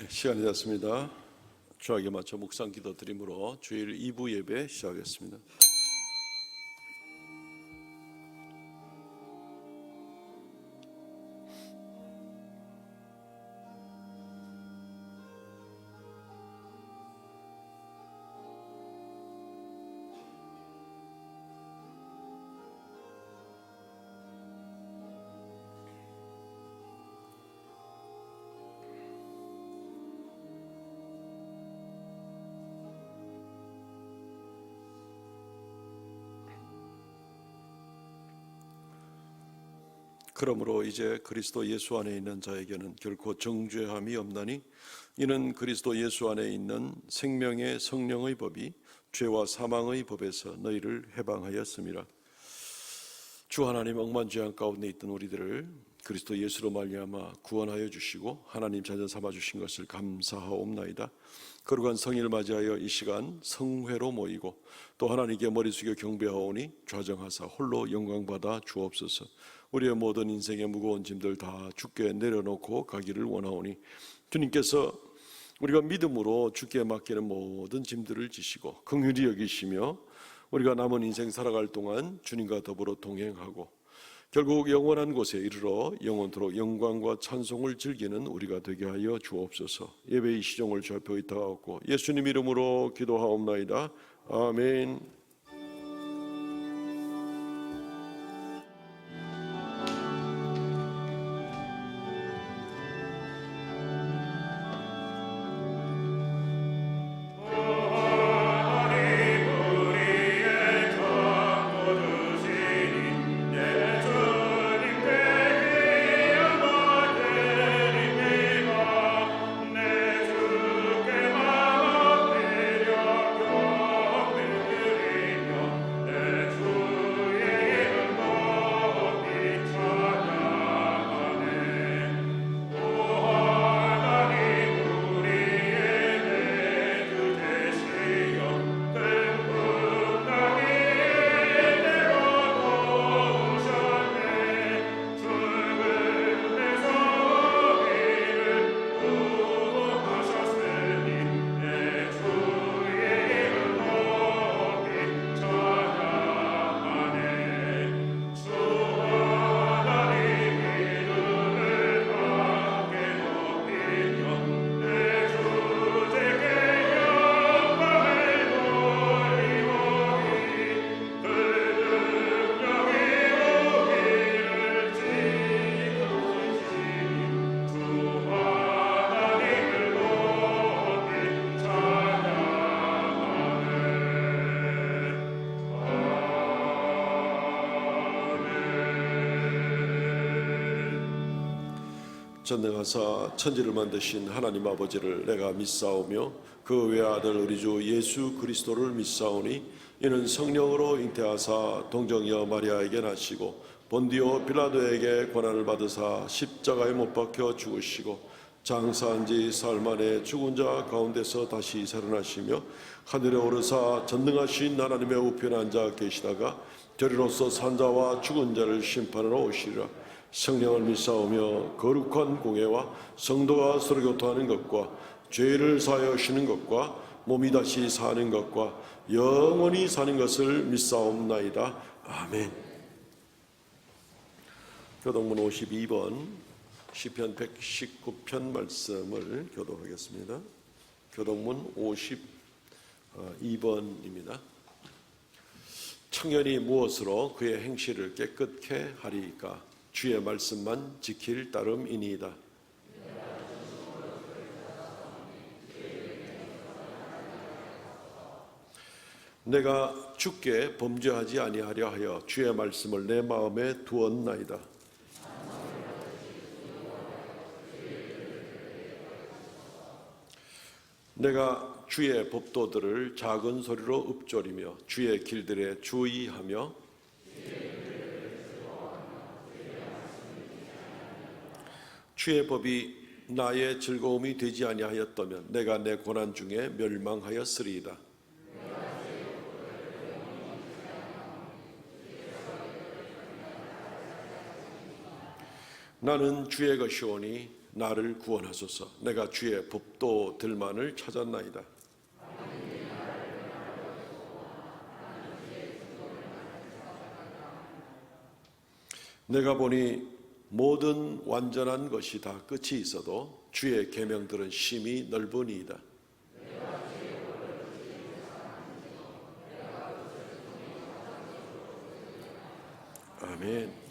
시간이 됐습니다. 주학에 맞춰 묵상 기도 드림으로 주일 2부 예배 시작하겠습니다. 그러므로 이제 그리스도 예수 안에 있는 자에게는 결코 정죄함이 없나니 이는 그리스도 예수 안에 있는 생명의 성령의 법이 죄와 사망의 법에서 너희를 해방하였음이라. 주 하나님, 억만죄악 가운데 있던 우리들을 그리스도 예수로 말미암아 구원하여 주시고 하나님 자녀 삼아 주신 것을 감사하옵나이다. 거룩한 성일을 맞이하여 이 시간 성회로 모이고 또 하나님께 머리 숙여 경배하오니 좌정하사 홀로 영광받아 주옵소서. 우리의 모든 인생의 무거운 짐들 다 주께 내려놓고 가기를 원하오니 주님께서 우리가 믿음으로 주께 맡기는 모든 짐들을 지시고 긍휼히 여기시며 우리가 남은 인생 살아갈 동안 주님과 더불어 동행하고 결국 영원한 곳에 이르러 영원토록 영광과 찬송을 즐기는 우리가 되게 하여 주옵소서. 예배의 시종을 주 앞에 의탁하옵고 예수님 이름으로 기도하옵나이다. 아멘. 전능하사 천지를 만드신 하나님 아버지를 내가 믿사오며 그 외아들 우리 주 예수 그리스도를 믿사오니 이는 성령으로 잉태하사 동정녀 마리아에게 나시고 본디오 빌라도에게 고난을 받으사 십자가에 못 박혀 죽으시고 장사한 지 사흘 만에 죽은 자 가운데서 다시 살아나시며 하늘에 오르사 전능하신 하나님의 우편에 앉아 계시다가 저리로서 산 자와 죽은 자를 심판하러 오시리라. 성령을 믿사오며 거룩한 공회와 성도가 서로 교통하는 것과 죄를 사하여 쉬는 것과 몸이 다시 사는 것과 영원히 사는 것을 믿사옵나이다. 아멘. 교동문 52번 시편 119편 말씀을 교독하겠습니다. 교동문 52번입니다. 청년이 무엇으로 그의 행실을 깨끗게 하리이까? 주의 말씀만 지킬 따름이니이다. 내가 주께 범죄하지 아니하려 하여 주의 말씀을 내 마음에 두었나이다. 내가 주의 법도들을 작은 소리로 읊조리며 주의 길들에 주의하며 주의 법이 나의 즐거움이 되지 아니하였다면 내가 내 고난 중에 멸망하였으리이다. 나는 주의 것이오니 나를 구원하소서. 내가 주의 법도 들만을 찾았나이다. 내가 보니 모든 완전한 것이 다 끝이 있어도 주의 계명들은 심히 넓으니이다. 아멘.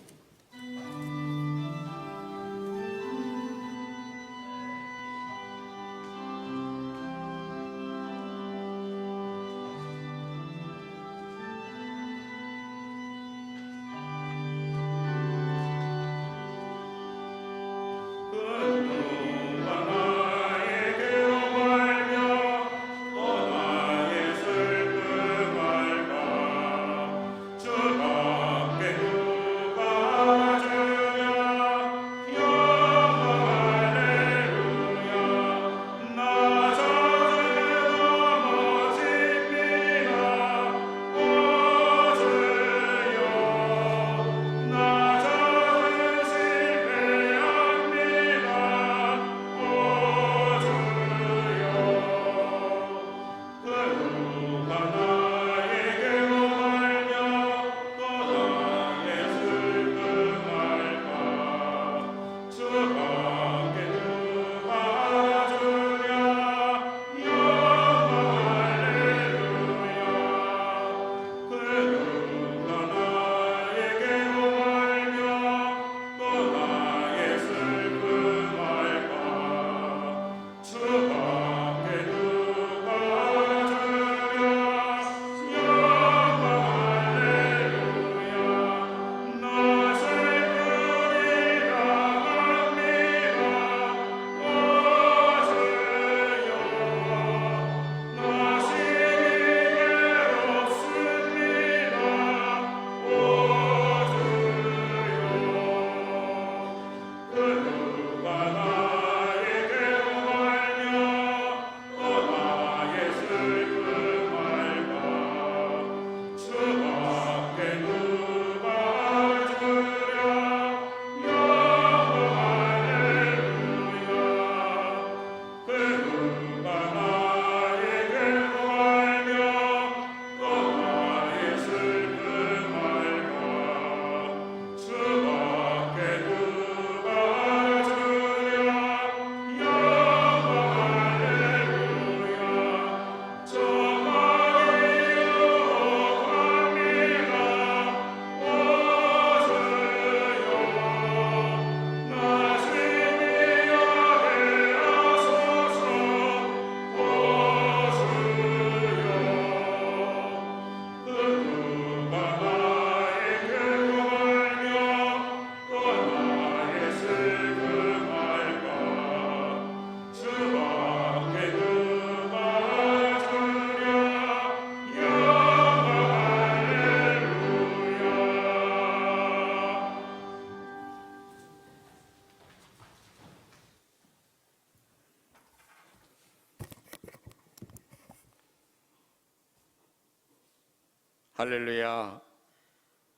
할렐루야.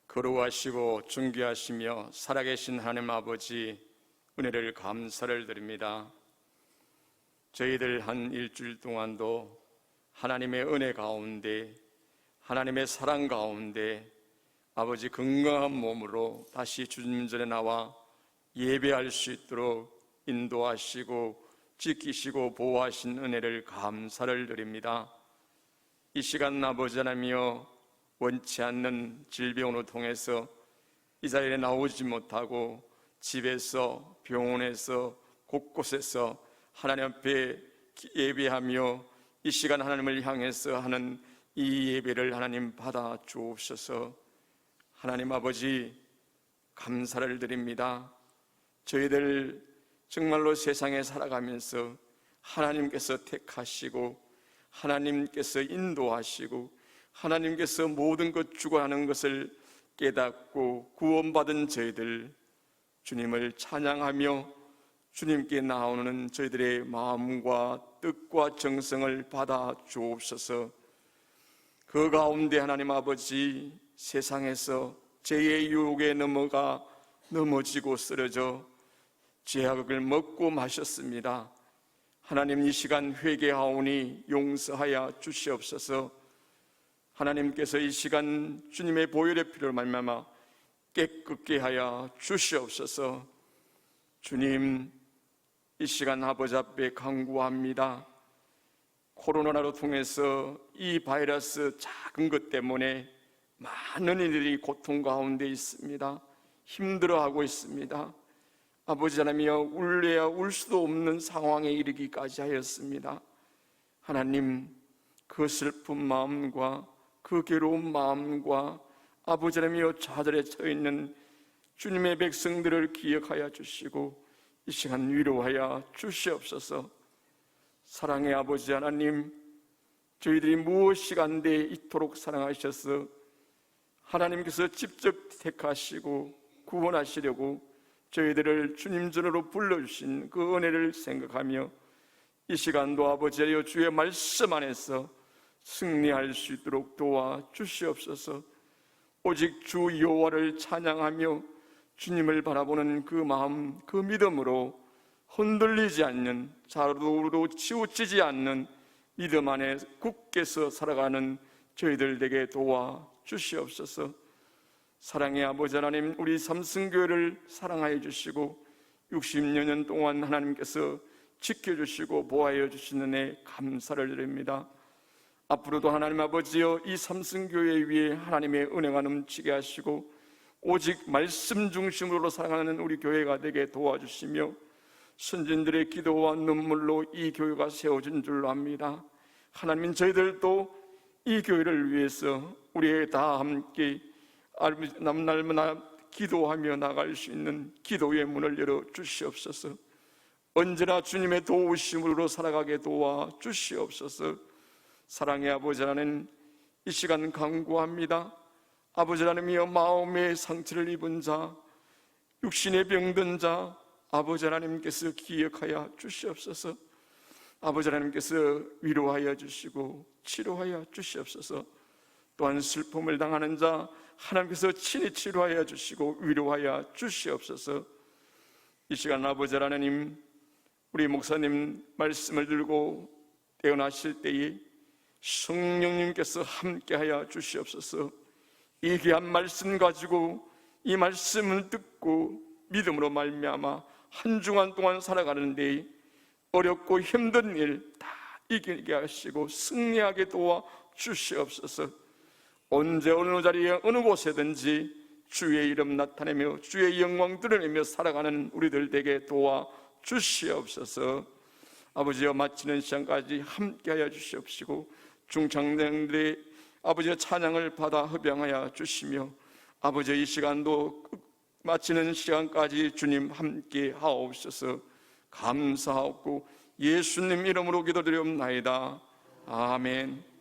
거룩하시고 존귀하시며 살아계신 하나님 아버지, 은혜를 감사를 드립니다. 저희들 한 일주일 동안도 하나님의 은혜 가운데, 하나님의 사랑 가운데 아버지 건강한 몸으로 다시 주님 전에 나와 예배할 수 있도록 인도하시고 지키시고 보호하신 은혜를 감사를 드립니다. 이 시간 아버지 하나님이여, 원치 않는 질병으로 통해서 이 자리에 나오지 못하고 집에서, 병원에서, 곳곳에서 하나님 앞에 예배하며 이 시간 하나님을 향해서 하는 이 예배를 하나님 받아 주옵소서. 하나님 아버지, 감사를 드립니다. 저희들 정말로 세상에 살아가면서 하나님께서 택하시고 하나님께서 인도하시고 하나님께서 모든 것 주관하는 것을 깨닫고 구원받은 저희들, 주님을 찬양하며 주님께 나오는 저희들의 마음과 뜻과 정성을 받아 주옵소서. 그 가운데 하나님 아버지, 세상에서 죄의 유혹에 넘어지고 쓰러져 제약을 먹고 마셨습니다. 하나님, 이 시간 회개하오니 용서하여 주시옵소서. 하나님께서 이 시간 주님의 보혈의 피를 말미암아 깨끗게 하여 주시옵소서. 주님, 이 시간 아버지 앞에 간구합니다. 코로나로 통해서 이 바이러스 작은 것 때문에 많은 이들이 고통 가운데 있습니다. 힘들어하고 있습니다. 아버지 하나님이여, 울래야 울 수도 없는 상황에 이르기까지 하였습니다. 하나님, 그 슬픈 마음과 그 괴로운 마음과 아버지 하나님이여, 좌절에 처해 있는 주님의 백성들을 기억하여 주시고 이 시간 위로하여 주시옵소서. 사랑의 아버지 하나님, 저희들이 무엇이 간데 이토록 사랑하셔서 하나님께서 직접 택하시고 구원하시려고 저희들을 주님 전으로 불러주신 그 은혜를 생각하며 이 시간도 아버지여, 주의 말씀 안에서 승리할 수 있도록 도와주시옵소서. 오직 주 여호와를 찬양하며 주님을 바라보는 그 마음, 그 믿음으로 흔들리지 않는, 좌우로 치우치지 않는 믿음 안에 굳게서 살아가는 저희들 되게 도와주시옵소서. 사랑의 아버지 하나님, 우리 삼성교회를 사랑하여 주시고 60여 년 동안 하나님께서 지켜주시고 보호하여 주시는 애 감사를 드립니다. 앞으로도 하나님 아버지여, 이 삼성교회 위에 하나님의 은혜가 넘치게 하시고 오직 말씀 중심으로 살아가는 우리 교회가 되게 도와주시며 선진들의 기도와 눈물로 이 교회가 세워진 줄로 압니다. 하나님, 저희들도 이 교회를 위해서 우리 다 함께 날마다 기도하며 나갈 수 있는 기도의 문을 열어 주시옵소서. 언제나 주님의 도우심으로 살아가게 도와 주시옵소서. 사랑의 아버지 하나님, 이 시간 간구합니다. 아버지 하나님이여, 마음의 상처를 입은 자, 육신의 병든 자, 아버지 하나님께서 기억하여 주시옵소서. 아버지 하나님께서 위로하여 주시고 치료하여 주시옵소서. 또한 슬픔을 당하는 자, 하나님께서 친히 치료하여 주시고 위로하여 주시옵소서. 이 시간 아버지 하나님, 우리 목사님 말씀을 들고 태어나실 때에 성령님께서 함께하여 주시옵소서. 이 귀한 말씀 가지고 이 말씀을 듣고 믿음으로 말미암아 한 주간 동안 살아가는데 어렵고 힘든 일 다 이기게 하시고 승리하게 도와 주시옵소서. 언제 어느 자리에 어느 곳에든지 주의 이름 나타내며 주의 영광 드러내며 살아가는 우리들 되게 도와 주시옵소서. 아버지여, 마치는 시간까지 함께하여 주시옵시고 중창장들의 아버지의 찬양을 받아 흡양하여 주시며 아버지, 이 시간도 마치는 시간까지 주님 함께 하옵소서. 감사하고 예수님 이름으로 기도드리옵나이다. 아멘.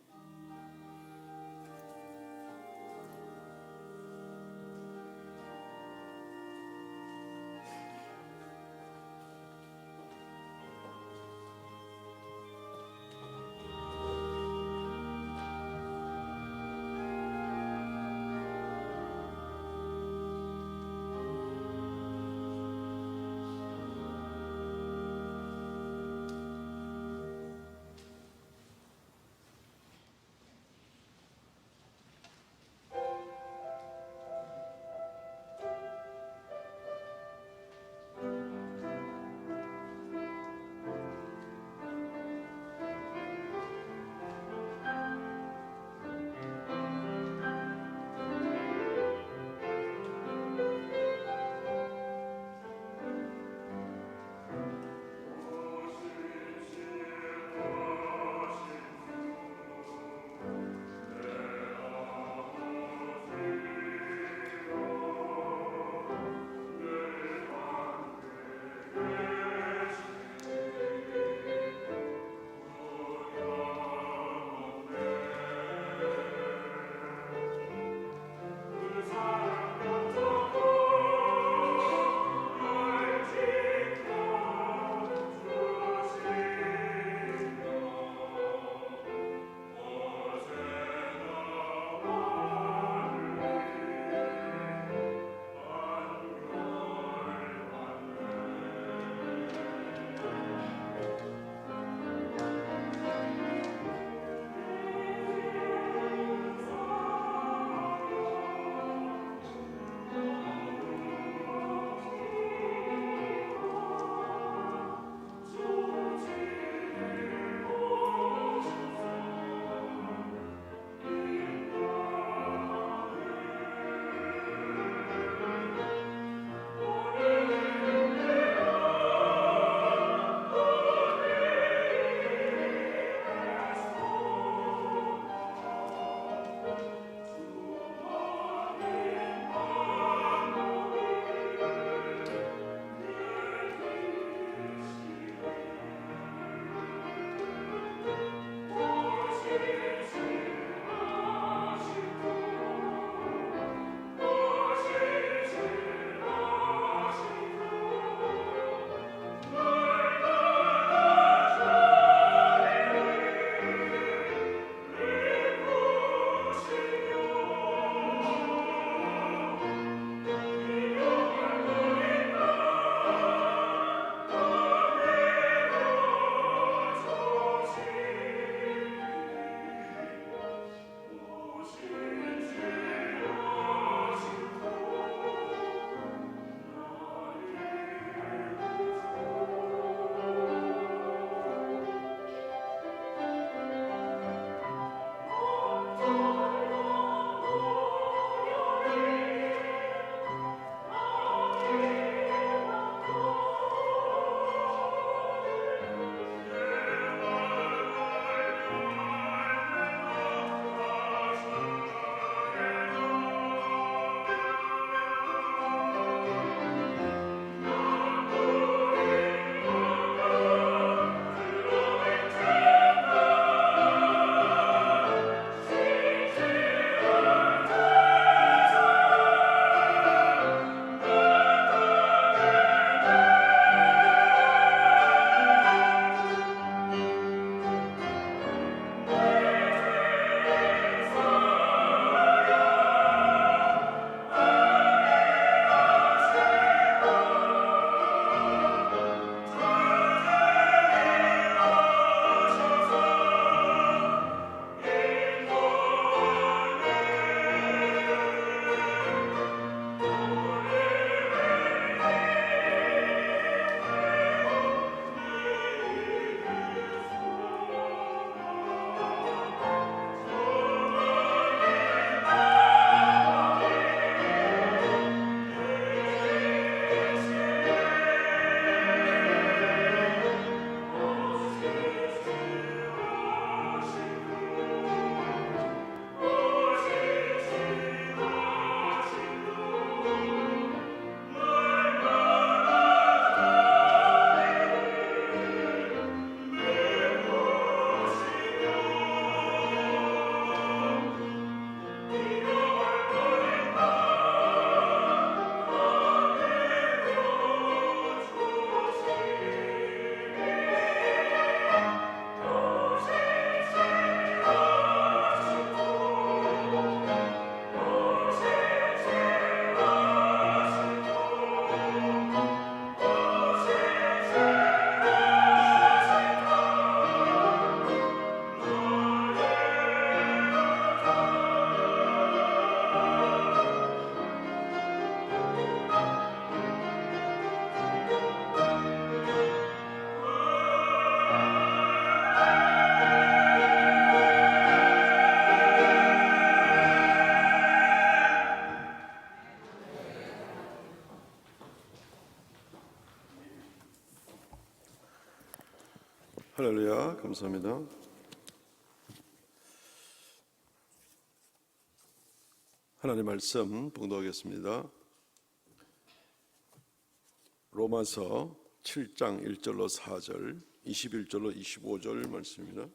할렐루야, 감사합니다. 하나님 말씀 봉독하겠습니다. 로마서 7장 1절로 4절, 21절로 25절 말씀입니다.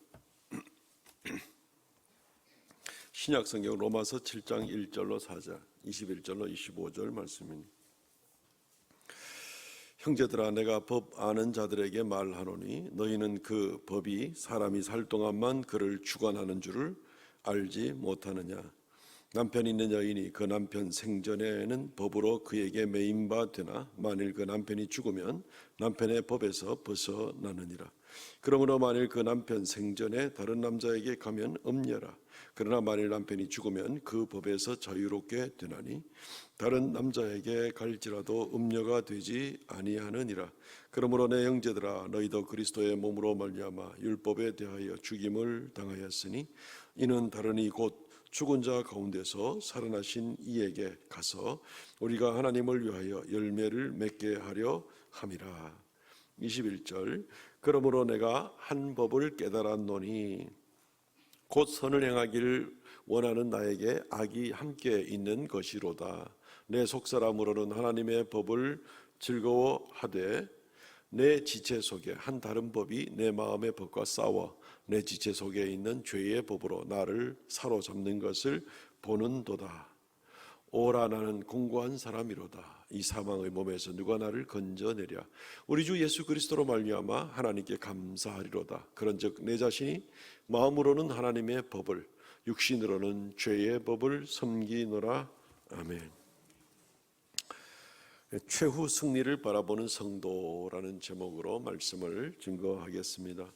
신약성경 로마서 7장 1절로 4절, 21절로 25절 말씀입니다. 형제들아, 내가 법 아는 자들에게 말하노니 너희는 그 법이 사람이 살 동안만 그를 주관하는 줄을 알지 못하느냐. 남편 있는 여인이 그 남편 생전에는 법으로 그에게 매인 바 되나 만일 그 남편이 죽으면 남편의 법에서 벗어나느니라. 그러므로 만일 그 남편 생전에 다른 남자에게 가면 음녀라. 그러나 만일 남편이 죽으면 그 법에서 자유롭게 되나니 다른 남자에게 갈지라도 음녀가 되지 아니하느니라. 그러므로 내 형제들아, 너희도 그리스도의 몸으로 말미암아 율법에 대하여 죽임을 당하였으니 이는 다르니 곧 죽은 자 가운데서 살아나신 이에게 가서 우리가 하나님을 위하여 열매를 맺게 하려 함이라. 21절, 그러므로 내가 한 법을 깨달았노니 곧 선을 행하기를 원하는 나에게 악이 함께 있는 것이로다. 내 속사람으로는 하나님의 법을 즐거워하되 내 지체 속에 한 다른 법이 내 마음의 법과 싸워 내 지체 속에 있는 죄의 법으로 나를 사로잡는 것을 보는도다. 오라, 나는 공고한 사람이로다. 이 사망의 몸에서 누가 나를 건져내랴. 우리 주 예수 그리스도로 말미암아 하나님께 감사하리로다. 그런즉 내 자신이 마음으로는 하나님의 법을, 육신으로는 죄의 법을 섬기노라. 아멘. 최후 승리를 바라보는 성도라는 제목으로 말씀을 증거하겠습니다.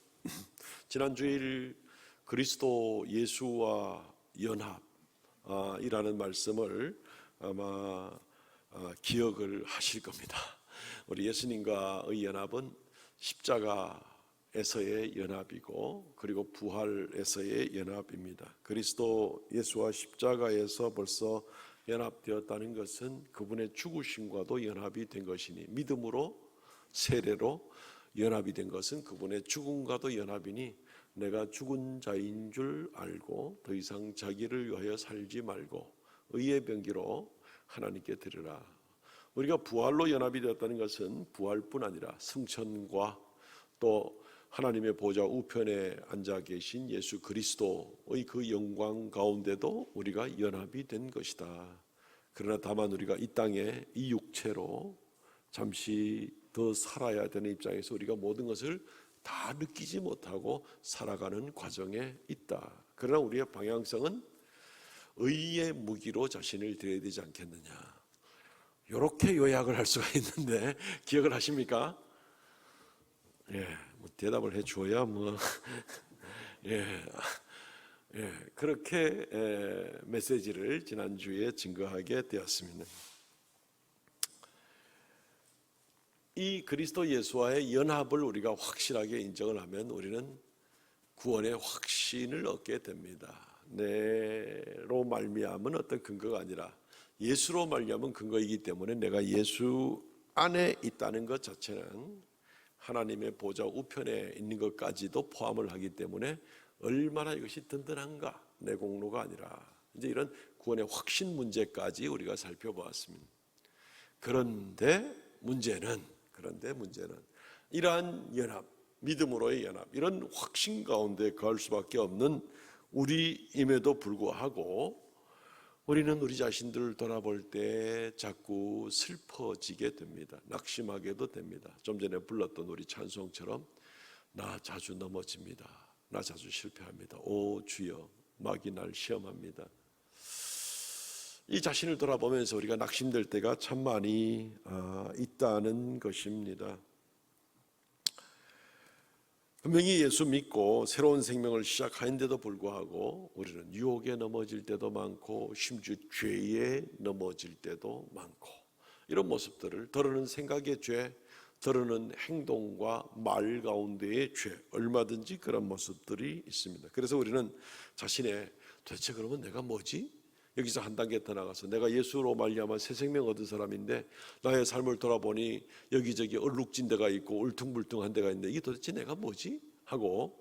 지난 주일 그리스도 예수와 연합이라는 말씀을 아마 기억을 하실 겁니다. 우리 예수님과의 연합은 십자가에서의 연합이고 그리고 부활에서의 연합입니다. 그리스도 예수와 십자가에서 벌써 연합되었다는 것은 그분의 죽으심과도 연합이 된 것이니, 믿음으로 세례로 연합이 된 것은 그분의 죽음과도 연합이니 내가 죽은 자인 줄 알고 더 이상 자기를 위하여 살지 말고 의의 병기로 하나님께 드리라. 우리가 부활로 연합이 되었다는 것은 부활뿐 아니라 승천과 또 하나님의 보좌 우편에 앉아 계신 예수 그리스도의 그 영광 가운데도 우리가 연합이 된 것이다. 그러나 다만 우리가 이 땅에 이 육체로 잠시 더 살아야 되는 입장에서 우리가 모든 것을 다 느끼지 못하고 살아가는 과정에 있다. 그러나 우리의 방향성은 의의 무기로 자신을 드려야 되지 않겠느냐. 이렇게 요약을 할 수가 있는데 기억을 하십니까? 예, 뭐 대답을 해줘야 뭐 그렇게 메시지를 지난주에 증거하게 되었습니다. 이 그리스도 예수와의 연합을 우리가 확실하게 인정을 하면 우리는 구원의 확신을 얻게 됩니다. 내로 말미암은 어떤 근거가 아니라 예수로 말미암은 근거이기 때문에 내가 예수 안에 있다는 것 자체는 하나님의 보좌 우편에 있는 것까지도 포함을 하기 때문에 얼마나 이것이 든든한가, 내 공로가 아니라 이제 이런 구원의 확신 문제까지 우리가 살펴보았습니다. 그런데 문제는 이러한 연합, 믿음으로의 연합, 이런 확신 가운데 거할 수밖에 없는 우리임에도 불구하고 우리는 우리 자신들을 돌아볼 때 자꾸 슬퍼지게 됩니다. 낙심하게도 됩니다. 좀 전에 불렀던 우리 찬송처럼 나 자주 넘어집니다. 나 자주 실패합니다. 오 주여, 마귀 날 시험합니다. 이 자신을 돌아보면서 우리가 낙심될 때가 참 많이 있다는 것입니다. 분명히 예수 믿고 새로운 생명을 시작하는데도 불구하고 우리는 유혹에 넘어질 때도 많고 심지어 죄에 넘어질 때도 많고, 이런 모습들을 더러는 생각의 죄, 더러는 행동과 말 가운데의 죄, 얼마든지 그런 모습들이 있습니다. 그래서 우리는 자신의 도대체 그러면 내가 뭐지? 여기서 한 단계 더 나가서 내가 예수로 말미암아 새 생명 얻은 사람인데 나의 삶을 돌아보니 여기저기 얼룩진 데가 있고 울퉁불퉁한 데가 있는데 이게 도대체 내가 뭐지? 하고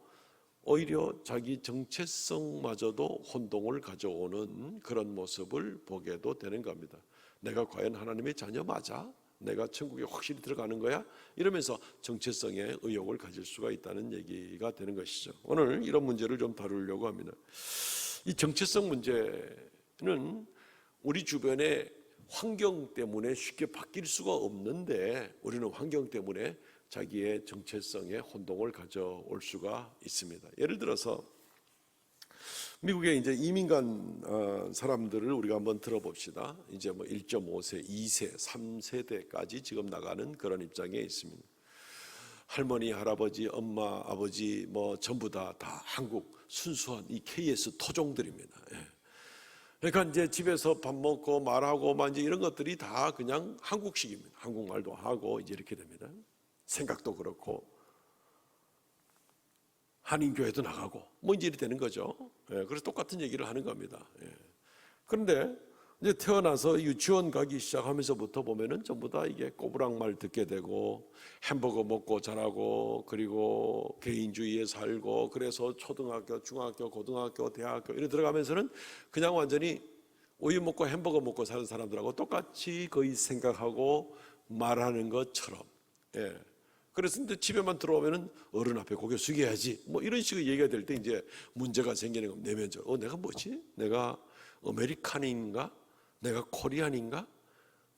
오히려 자기 정체성마저도 혼동을 가져오는 그런 모습을 보게도 되는 겁니다. 내가 과연 하나님의 자녀 맞아? 내가 천국에 확실히 들어가는 거야? 이러면서 정체성에 의혹을 가질 수가 있다는 얘기가 되는 것이죠. 오늘 이런 문제를 좀 다루려고 합니다. 이 정체성 문제는 우리 주변의 환경 때문에 쉽게 바뀔 수가 없는데 우리는 환경 때문에 자기의 정체성에 혼동을 가져올 수가 있습니다. 예를 들어서 미국에 이제 이민 간 사람들을 우리가 한번 들어봅시다. 이제 뭐 1.5세, 2세, 3세대까지 지금 나가는 그런 입장에 있습니다. 할머니, 할아버지, 엄마, 아버지 뭐 전부 다 한국 순수한 이 KS 토종들입니다. 예. 그러니까 이제 집에서 밥 먹고 말하고 막 이제 이런 것들이 다 그냥 한국식입니다. 한국말도 하고 이제 이렇게 됩니다. 생각도 그렇고 한인교회도 나가고 뭐 이제 이렇게 되는 거죠. 예, 그래서 똑같은 얘기를 하는 겁니다. 예. 그런데 이제 태어나서 유치원 가기 시작하면서부터 보면은 전부 다 이게 꼬부랑말 듣게 되고 햄버거 먹고 자라고 그리고 개인주의에 살고 그래서 초등학교, 중학교, 고등학교, 대학교 이래 들어가면서는 그냥 완전히 우유 먹고 햄버거 먹고 사는 사람들하고 똑같이 거의 생각하고 말하는 것처럼. 예. 그래서 이제 집에만 들어오면은 어른 앞에 고개 숙여야지 뭐 이런 식의 얘기가 될 때 이제 문제가 생기는 겁니다. 내면적으로 내가 뭐지? 내가 아메리칸인가? 내가 코리안인가?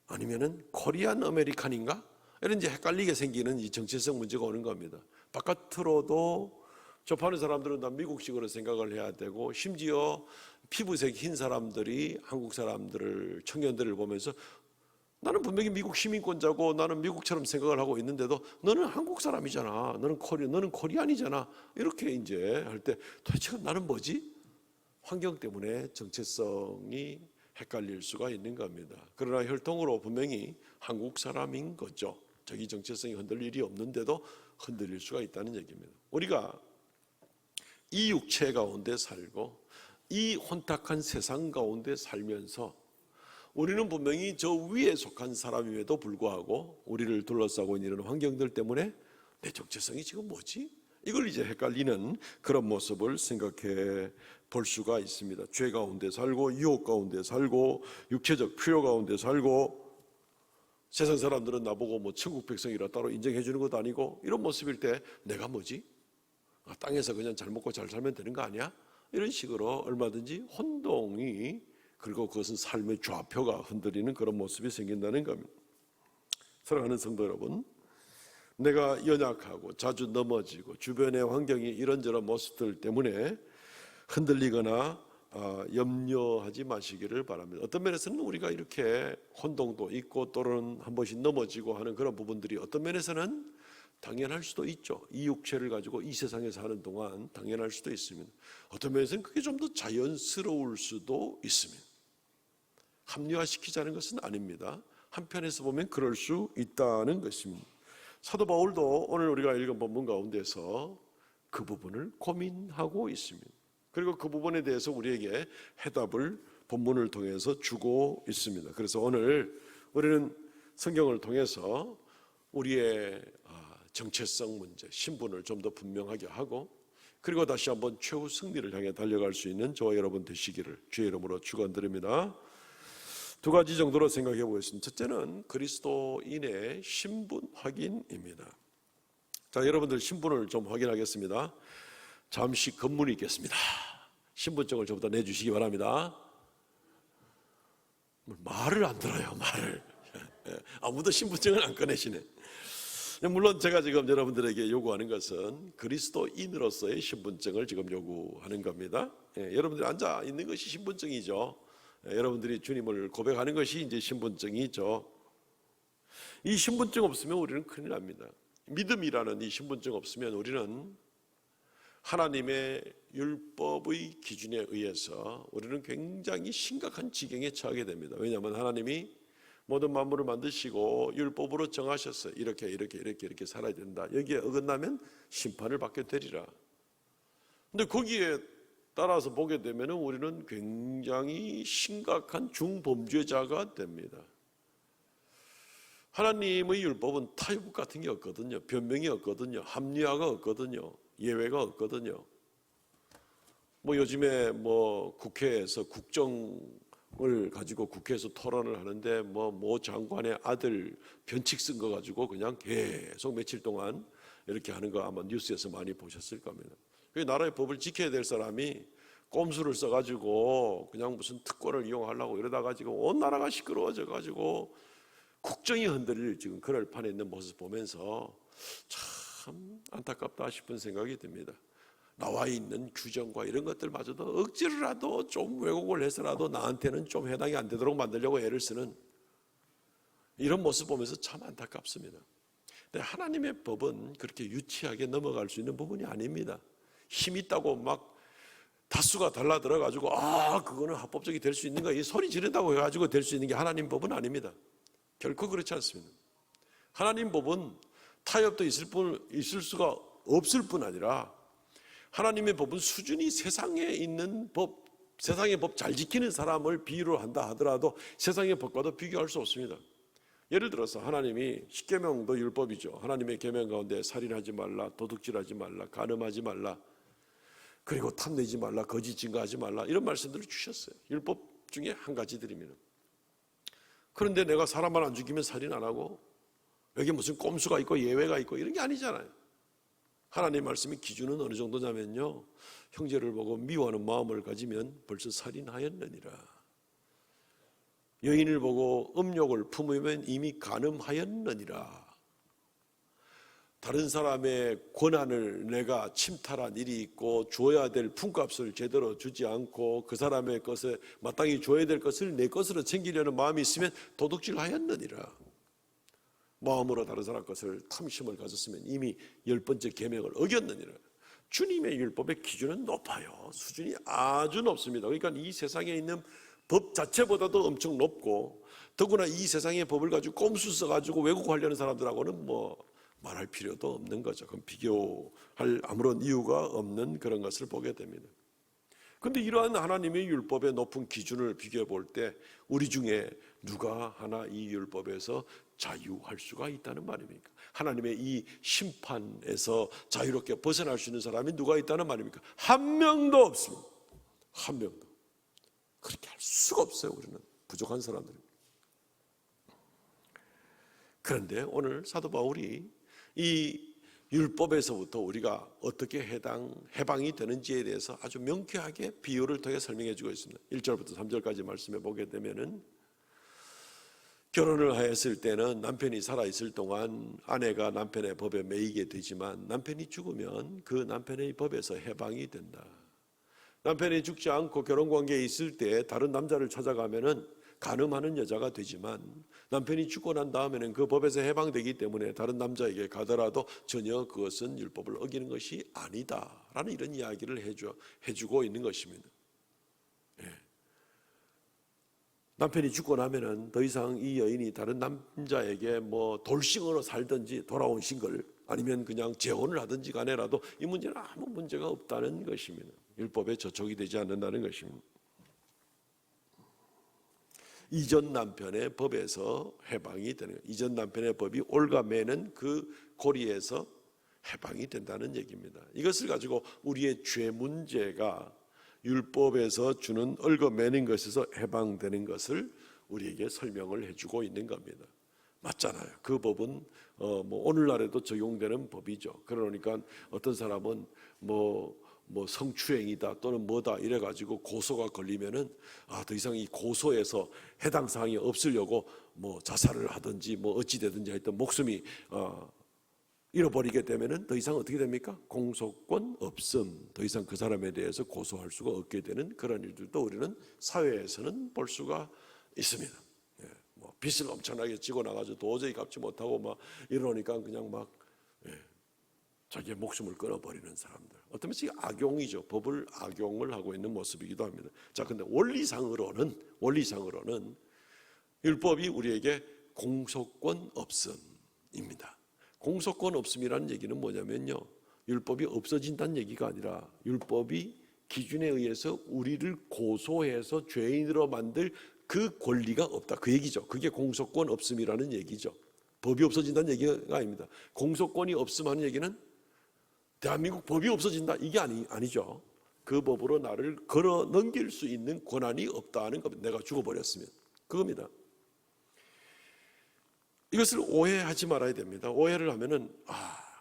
아니면은 코리안 아메리칸인가? 이런 이제 헷갈리게 생기는 이 정체성 문제가 오는 겁니다. 바깥으로도 접하는 사람들은 다 미국식으로 생각을 해야 되고 심지어 피부색 흰 사람들이 한국 사람들을 청년들을 보면서 나는 분명히 미국 시민권자고 나는 미국처럼 생각을 하고 있는데도 너는 한국 사람이잖아. 너는 코리안이잖아. 이렇게 이제 할 때 도대체 나는 뭐지? 환경 때문에 정체성이 헷갈릴 수가 있는 겁니다. 그러나 혈통으로 분명히 한국 사람인 거죠. 자기 정체성이 흔들릴 일이 없는데도 흔들릴 수가 있다는 얘기입니다. 우리가 이 육체 가운데 살고 이 혼탁한 세상 가운데 살면서 우리는 분명히 저 위에 속한 사람임에도 불구하고 우리를 둘러싸고 있는 이런 환경들 때문에 내 정체성이 지금 뭐지? 이걸 이제 헷갈리는 그런 모습을 생각해 볼 수가 있습니다. 죄 가운데 살고 유혹 가운데 살고 육체적 필요 가운데 살고 세상 사람들은 나보고 뭐 천국 백성이라 따로 인정해 주는 것도 아니고 이런 모습일 때 내가 뭐지? 땅에서 그냥 잘 먹고 잘 살면 되는 거 아니야? 이런 식으로 얼마든지 혼동이 그리고 그것은 삶의 좌표가 흔들리는 그런 모습이 생긴다는 겁니다. 사랑하는 성도 여러분, 내가 연약하고 자주 넘어지고 주변의 환경이 이런저런 모습들 때문에 흔들리거나 염려하지 마시기를 바랍니다. 어떤 면에서는 우리가 이렇게 혼동도 있고 또는 한 번씩 넘어지고 하는 그런 부분들이 어떤 면에서는 당연할 수도 있죠. 이 육체를 가지고 이 세상에 사는 동안 당연할 수도 있습니다. 어떤 면에서는 그게 좀 더 자연스러울 수도 있습니다. 합리화시키자는 것은 아닙니다. 한편에서 보면 그럴 수 있다는 것입니다. 사도 바울도 오늘 우리가 읽은 본문 가운데서 그 부분을 고민하고 있습니다. 그리고 그 부분에 대해서 우리에게 해답을 본문을 통해서 주고 있습니다. 그래서 오늘 우리는 성경을 통해서 우리의 정체성 문제, 신분을 좀 더 분명하게 하고 그리고 다시 한번 최후 승리를 향해 달려갈 수 있는 저와 여러분 되시기를 주의 이름으로 축원드립니다. 두 가지 정도로 생각해 보겠습니다. 첫째는 그리스도인의 신분 확인입니다. 자, 여러분들 신분을 좀 확인하겠습니다. 잠시 검문이 있겠습니다. 신분증을 좀 더 내주시기 바랍니다. 말을 안 들어요, 말을. 아무도 신분증을 안 꺼내시네. 물론 제가 지금 여러분들에게 요구하는 것은 그리스도인으로서의 신분증을 지금 요구하는 겁니다. 여러분들이 앉아 있는 것이 신분증이죠. 여러분들이 주님을 고백하는 것이 이제 신분증이죠. 이 신분증 없으면 우리는 큰일 납니다. 믿음이라는 이 신분증 없으면 우리는 하나님의 율법의 기준에 의해서 우리는 굉장히 심각한 지경에 처하게 됩니다. 왜냐하면 하나님이 모든 만물을 만드시고 율법으로 정하셨어요. 이렇게 살아야 된다. 여기에 어긋나면 심판을 받게 되리라. 근데 거기에 따라서 보게 되면 우리는 굉장히 심각한 중범죄자가 됩니다. 하나님의 율법은 타협 같은 게 없거든요. 변명이 없거든요. 합리화가 없거든요. 예외가 없거든요. 뭐 요즘에 뭐 국회에서 국정을 가지고 국회에서 토론을 하는데 모 장관의 아들 변칙 쓴 거 가지고 그냥 계속 며칠 동안 이렇게 하는 거 아마 뉴스에서 많이 보셨을 겁니다. 그 나라의 법을 지켜야 될 사람이 꼼수를 써가지고 그냥 무슨 특권을 이용하려고 이러다가 지금 온 나라가 시끄러워져 가지고 국정이 흔들릴 지금 그럴 판에 있는 모습 보면서 참 안타깝다 싶은 생각이 듭니다. 나와 있는 규정과 이런 것들마저도 억지로라도 좀 왜곡을 해서라도 나한테는 좀 해당이 안 되도록 만들려고 애를 쓰는 이런 모습 보면서 참 안타깝습니다. 근데 하나님의 법은 그렇게 유치하게 넘어갈 수 있는 부분이 아닙니다. 힘 있다고 막 다수가 달라들어가지고 그거는 합법적이 될 수 있는 거야, 이 소리 지른다고 해가지고 될 수 있는 게 하나님 법은 아닙니다. 결코 그렇지 않습니다. 하나님 법은 타협도 있을 수가 없을 뿐 아니라 하나님의 법은 수준이 세상에 있는 법, 세상의 법 잘 지키는 사람을 비유로 한다 하더라도 세상의 법과도 비교할 수 없습니다. 예를 들어서 하나님이 십계명도 율법이죠. 하나님의 계명 가운데 살인하지 말라, 도둑질하지 말라, 간음하지 말라, 그리고 탐내지 말라, 거짓 증거하지 말라, 이런 말씀들을 주셨어요. 율법 중에 한 가지들입니다. 그런데 내가 사람만 안 죽이면 살인 안 하고 여기 무슨 꼼수가 있고 예외가 있고 이런 게 아니잖아요. 하나님 말씀의 기준은 어느 정도냐면요, 형제를 보고 미워하는 마음을 가지면 벌써 살인하였느니라. 여인을 보고 음욕을 품으면 이미 간음하였느니라. 다른 사람의 권한을 내가 침탈한 일이 있고 줘야 될 품값을 제대로 주지 않고 그 사람의 것에 마땅히 줘야 될 것을 내 것으로 챙기려는 마음이 있으면 도둑질하였느니라. 마음으로 다른 사람 것을 탐심을 가졌으면 이미 10번째 계명을 어겼느니라. 주님의 율법의 기준은 높아요. 수준이 아주 높습니다. 그러니까 이 세상에 있는 법 자체보다도 엄청 높고, 더구나 이 세상의 법을 가지고 꼼수 써가지고 왜곡하려는 사람들하고는 뭐 말할 필요도 없는 거죠. 그럼 비교할 아무런 이유가 없는 그런 것을 보게 됩니다. 그런데 이러한 하나님의 율법의 높은 기준을 비교해 볼 때 우리 중에 누가 하나 이 율법에서 자유할 수가 있다는 말입니까? 하나님의 이 심판에서 자유롭게 벗어날 수 있는 사람이 누가 있다는 말입니까? 한 명도 없습니다. 한 명도. 그렇게 할 수가 없어요. 우리는 부족한 사람들입니다. 그런데 오늘 사도 바울이 이 율법에서부터 우리가 어떻게 해방이 되는지에 대해서 아주 명쾌하게 비유를 통해 설명해 주고 있습니다. 1절부터 3절까지 말씀해 보게 되면은, 결혼을 하였을 때는 남편이 살아있을 동안 아내가 남편의 법에 매이게 되지만 남편이 죽으면 그 남편의 법에서 해방이 된다. 남편이 죽지 않고 결혼관계에 있을 때 다른 남자를 찾아가면은 간음하는 여자가 되지만 남편이 죽고 난 다음에는 그 법에서 해방되기 때문에 다른 남자에게 가더라도 전혀 그것은 율법을 어기는 것이 아니다라는 이런 이야기를 해주고 있는 것입니다. 남편이 죽고 나면은 더 이상 이 여인이 다른 남자에게 뭐 돌싱으로 살든지 돌아온 싱글 아니면 그냥 재혼을 하든지 간에라도 이 문제는 아무 문제가 없다는 것입니다. 율법에 저촉이 되지 않는다는 것입니다. 이전 남편의 법에서 해방이 되는 거예요. 이전 남편의 법이 올가매는 그 고리에서 해방이 된다는 얘기입니다. 이것을 가지고 우리의 죄 문제가 율법에서 주는 얽어매는 것에서 해방되는 것을 우리에게 설명을 해주고 있는 겁니다. 맞잖아요. 그 법은 오늘날에도 적용되는 법이죠. 그러니까 어떤 사람은 뭐 성추행이다 또는 뭐다 이래가지고 고소가 걸리면은 더 이상 이 고소에서 해당 사항이 없으려고 뭐 자살을 하든지 뭐 어찌 되든지 하여튼 목숨이 잃어버리게 되면은 더 이상 어떻게 됩니까? 공소권 없음. 더 이상 그 사람에 대해서 고소할 수가 없게 되는 그런 일들도 우리는 사회에서는 볼 수가 있습니다. 뭐 빚을 엄청나게 지고 나가지고 도저히 갚지 못하고 막 이러니까 그냥 막 자기의 목숨을 끊어버리는 사람들. 어떤 면에서 악용이죠. 법을 악용을 하고 있는 모습이기도 합니다. 자, 근데 원리상으로는 율법이 우리에게 공소권 없음입니다. 공소권 없음이라는 얘기는 뭐냐면요, 율법이 없어진다는 얘기가 아니라 율법이 기준에 의해서 우리를 고소해서 죄인으로 만들 그 권리가 없다, 그 얘기죠. 그게 공소권 없음이라는 얘기죠. 법이 없어진다는 얘기가 아닙니다. 공소권이 없음 하는 얘기는 대한민국 법이 없어진다, 이게 아니죠. 그 법으로 나를 걸어 넘길 수 있는 권한이 없다는 겁니다. 내가 죽어버렸으면 그겁니다. 이것을 오해하지 말아야 됩니다. 오해를 하면은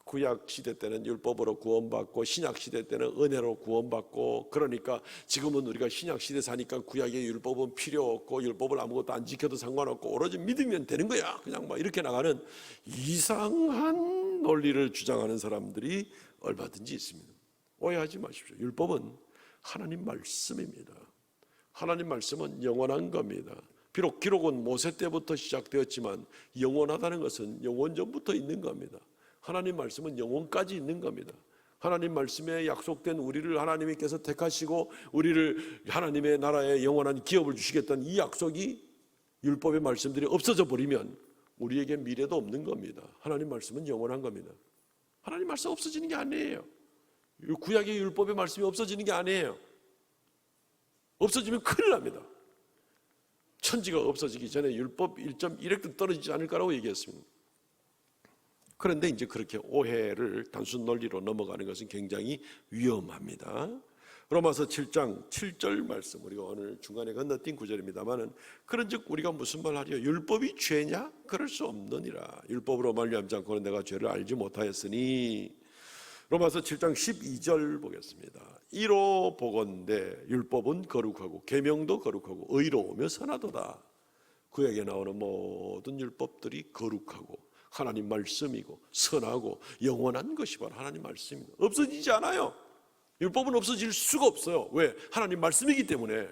구약 시대 때는 율법으로 구원받고 신약 시대 때는 은혜로 구원받고, 그러니까 지금은 우리가 신약 시대 사니까 구약의 율법은 필요 없고 율법을 아무것도 안 지켜도 상관없고 오로지 믿으면 되는 거야, 그냥 막 이렇게 나가는 이상한 논리를 주장하는 사람들이 얼마든지 있습니다. 오해하지 마십시오. 율법은 하나님 말씀입니다. 하나님 말씀은 영원한 겁니다. 비록 기록은 모세 때부터 시작되었지만 영원하다는 것은 영원 전부터 있는 겁니다. 하나님 말씀은 영원까지 있는 겁니다. 하나님 말씀에 약속된 우리를 하나님께서 택하시고 우리를 하나님의 나라에 영원한 기업을 주시겠다는 이 약속이 율법의 말씀들이 없어져 버리면 우리에게 미래도 없는 겁니다. 하나님 말씀은 영원한 겁니다. 하나님 말씀 없어지는 게 아니에요. 구약의 율법의 말씀이 없어지는 게 아니에요. 없어지면 큰일 납니다. 천지가 없어지기 전에 율법 1.1획도 떨어지지 않을 거라고 얘기했습니다. 그런데 이제 그렇게 오해를 단순 논리로 넘어가는 것은 굉장히 위험합니다. 로마서 7장 7절 말씀, 우리가 오늘 중간에 건너뛴 구절입니다만은, 그런즉 우리가 무슨 말 하리요? 율법이 죄냐? 그럴 수 없느니라. 율법으로 말미암지 않고는 내가 죄를 알지 못하였으니. 로마서 7장 12절 보겠습니다. 이로 보건대 율법은 거룩하고 계명도 거룩하고 의로우며 선하도다. 구약에 나오는 모든 율법들이 거룩하고 하나님 말씀이고 선하고 영원한 것이 바로 하나님 말씀입니다. 없어지지 않아요. 율법은 없어질 수가 없어요. 왜? 하나님 말씀이기 때문에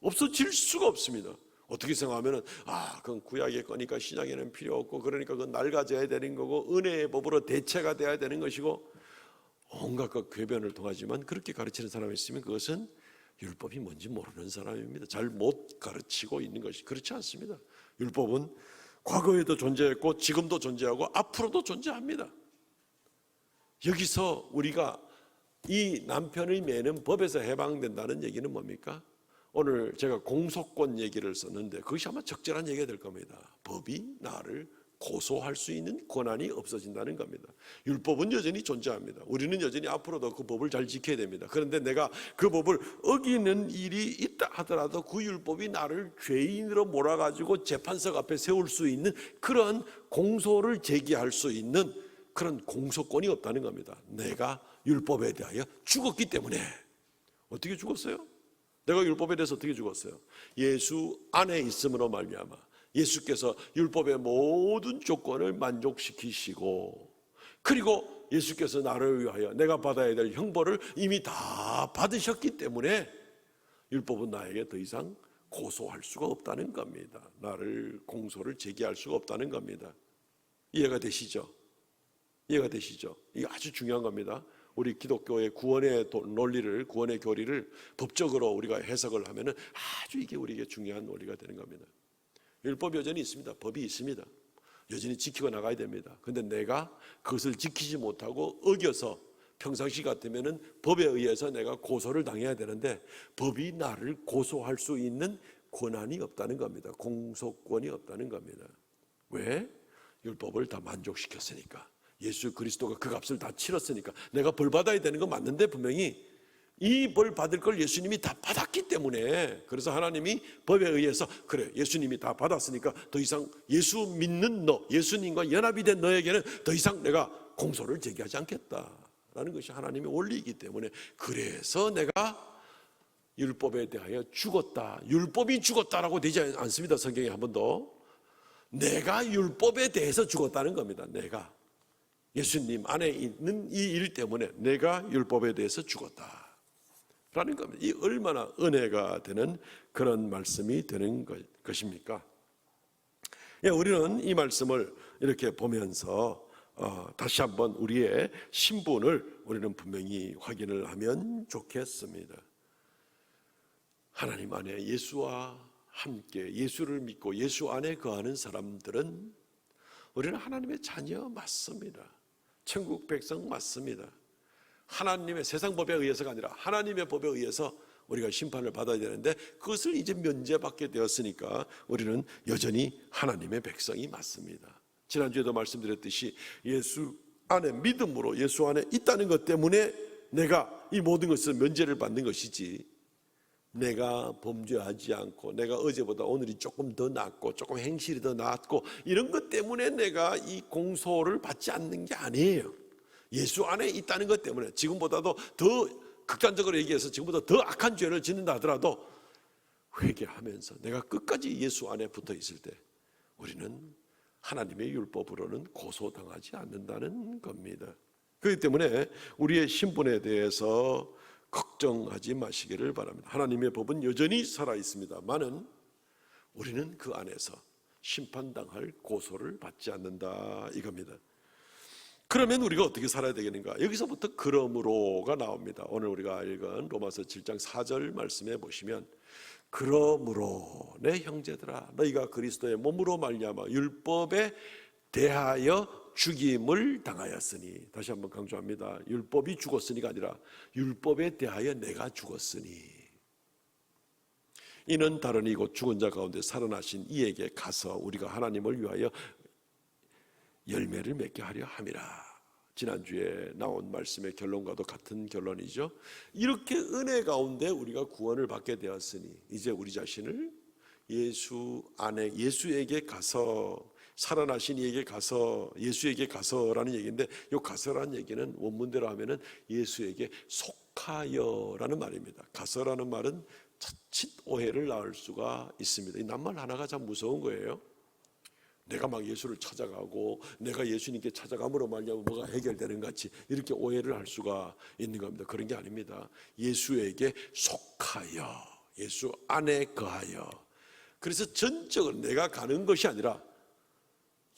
없어질 수가 없습니다. 어떻게 생각하면은 그건 구약의 거니까 신약에는 필요 없고, 그러니까 그건 낡아져야 되는 거고 은혜의 법으로 대체가 돼야 되는 것이고, 온갖 궤변을 통하지만 그렇게 가르치는 사람이 있으면 그것은 율법이 뭔지 모르는 사람입니다. 잘 못 가르치고 있는 것이, 그렇지 않습니다. 율법은 과거에도 존재했고 지금도 존재하고 앞으로도 존재합니다. 여기서 우리가 이 남편의 매는 법에서 해방된다는 얘기는 뭡니까? 오늘 제가 공소권 얘기를 썼는데 그것이 아마 적절한 얘기가 될 겁니다. 법이 나를 고소할 수 있는 권한이 없어진다는 겁니다. 율법은 여전히 존재합니다. 우리는 여전히 앞으로도 그 법을 잘 지켜야 됩니다. 그런데 내가 그 법을 어기는 일이 있다 하더라도 그 율법이 나를 죄인으로 몰아가지고 재판석 앞에 세울 수 있는 그런 공소를 제기할 수 있는 그런 공소권이 없다는 겁니다. 내가 율법에 대하여 죽었기 때문에. 어떻게 죽었어요? 내가 율법에 대해서 어떻게 죽었어요? 예수 안에 있음으로 말미암아 예수께서 율법의 모든 조건을 만족시키시고, 그리고 예수께서 나를 위하여 내가 받아야 될 형벌을 이미 다 받으셨기 때문에 율법은 나에게 더 이상 고소할 수가 없다는 겁니다. 나를 공소를 제기할 수가 없다는 겁니다. 이해가 되시죠? 이해가 되시죠? 이게 아주 중요한 겁니다. 우리 기독교의 구원의 논리를, 구원의 교리를 법적으로 우리가 해석을 하면은 아주 이게 우리에게 중요한 논리가 되는 겁니다. 율법이 여전히 있습니다. 법이 있습니다. 여전히 지키고 나가야 됩니다. 그런데 내가 그것을 지키지 못하고 어겨서 평상시 같으면은 법에 의해서 내가 고소를 당해야 되는데 법이 나를 고소할 수 있는 권한이 없다는 겁니다. 공소권이 없다는 겁니다. 왜? 율법을 다 만족시켰으니까. 예수 그리스도가 그 값을 다 치렀으니까. 내가 벌 받아야 되는 건 맞는데 분명히 이 벌 받을 걸 예수님이 다 받았기 때문에, 그래서 하나님이 법에 의해서 그래 예수님이 다 받았으니까 더 이상 예수 믿는 너, 예수님과 연합이 된 너에게는 더 이상 내가 공소를 제기하지 않겠다라는 것이 하나님의 원리이기 때문에, 그래서 내가 율법에 대하여 죽었다, 율법이 죽었다라고 되지 않습니다. 성경에 한 번도. 내가 율법에 대해서 죽었다는 겁니다. 내가 예수님 안에 있는 이 일 때문에 내가 율법에 대해서 죽었다 라는 겁니다. 이 얼마나 은혜가 되는 그런 말씀이 되는 것입니까? 예, 우리는 이 말씀을 이렇게 보면서 다시 한번 우리의 신분을 우리는 분명히 확인을 하면 좋겠습니다. 하나님 안에 예수와 함께 예수를 믿고 예수 안에 거하는 사람들은 우리는 하나님의 자녀 맞습니다. 천국 백성 맞습니다. 하나님의 세상 법에 의해서가 아니라 하나님의 법에 의해서 우리가 심판을 받아야 되는데 그것을 이제 면제받게 되었으니까 우리는 여전히 하나님의 백성이 맞습니다. 지난주에도 말씀드렸듯이 예수 안에 믿음으로 예수 안에 있다는 것 때문에 내가 이 모든 것을 면제를 받는 것이지, 내가 범죄하지 않고 내가 어제보다 오늘이 조금 더 낫고 조금 행실이 더 나았고 이런 것 때문에 내가 이 공소를 받지 않는 게 아니에요. 예수 안에 있다는 것 때문에, 지금보다도 더 극단적으로 얘기해서 지금보다 더 악한 죄를 짓는다 하더라도 회개하면서 내가 끝까지 예수 안에 붙어 있을 때 우리는 하나님의 율법으로는 고소당하지 않는다는 겁니다. 그렇기 때문에 우리의 신분에 대해서 걱정하지 마시기를 바랍니다. 하나님의 법은 여전히 살아 있습니다만은 우리는 그 안에서 심판당할 고소를 받지 않는다 이겁니다. 그러면 우리가 어떻게 살아야 되겠는가? 여기서부터 그러므로가 나옵니다. 오늘 우리가 읽은 로마서 7장 4절 말씀에 보시면, 그러므로 내 형제들아 너희가 그리스도의 몸으로 말미암아 율법에 대하여 죽임을 당하였으니, 다시 한번 강조합니다. 율법이 죽었으니가 아니라 율법에 대하여 내가 죽었으니, 이는 다른 이곳 죽은 자 가운데 살아나신 이에게 가서 우리가 하나님을 위하여 열매를 맺게 하려 함이라. 지난주에 나온 말씀의 결론과도 같은 결론이죠. 이렇게 은혜 가운데 우리가 구원을 받게 되었으니 이제 우리 자신을 예수 안에, 예수에게 가서, 살아나신 이에게 가서, 예수에게 가서라는 얘기인데, 이 가서라는 얘기는 원문대로 하면은 예수에게 속하여라는 말입니다. 가서라는 말은 자칫 오해를 낳을 수가 있습니다. 이 낱말 하나가 참 무서운 거예요. 내가 막 예수를 찾아가고 내가 예수님께 찾아감으로 말미암아 뭐가 해결되는 것 같이 이렇게 오해를 할 수가 있는 겁니다. 그런 게 아닙니다. 예수에게 속하여, 예수 안에 거하여. 그래서 전적으로 내가 가는 것이 아니라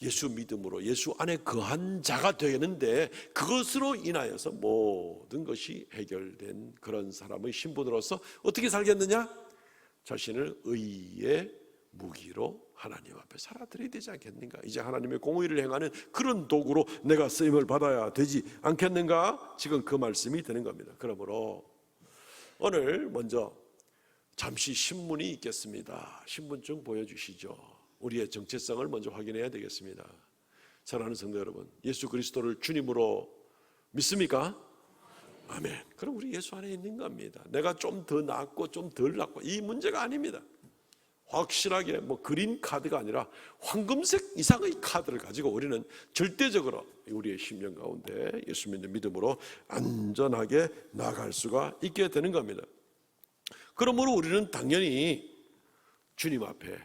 예수 믿음으로 예수 안에 거한 자가 되는데, 그것으로 인하여서 모든 것이 해결된 그런 사람의 신분으로서 어떻게 살겠느냐? 자신을 의의 무기로 하나님 앞에 살아드려야 되지 않겠는가? 이제 하나님의 공의를 행하는 그런 도구로 내가 쓰임을 받아야 되지 않겠는가? 지금 그 말씀이 되는 겁니다. 그러므로 오늘 먼저 잠시 신문이 있겠습니다. 신분증 보여주시죠. 우리의 정체성을 먼저 확인해야 되겠습니다. 사랑하는 성도 여러분, 예수 그리스도를 주님으로 믿습니까? 아멘. 그럼 우리 예수 안에 있는 겁니다. 내가 좀 더 낫고 좀 덜 낫고 이 문제가 아닙니다. 확실하게 뭐 그린 카드가 아니라 황금색 이상의 카드를 가지고 우리는 절대적으로 우리의 심령 가운데 예수 믿는 믿음으로 안전하게 나아갈 수가 있게 되는 겁니다. 그러므로 우리는 당연히 주님 앞에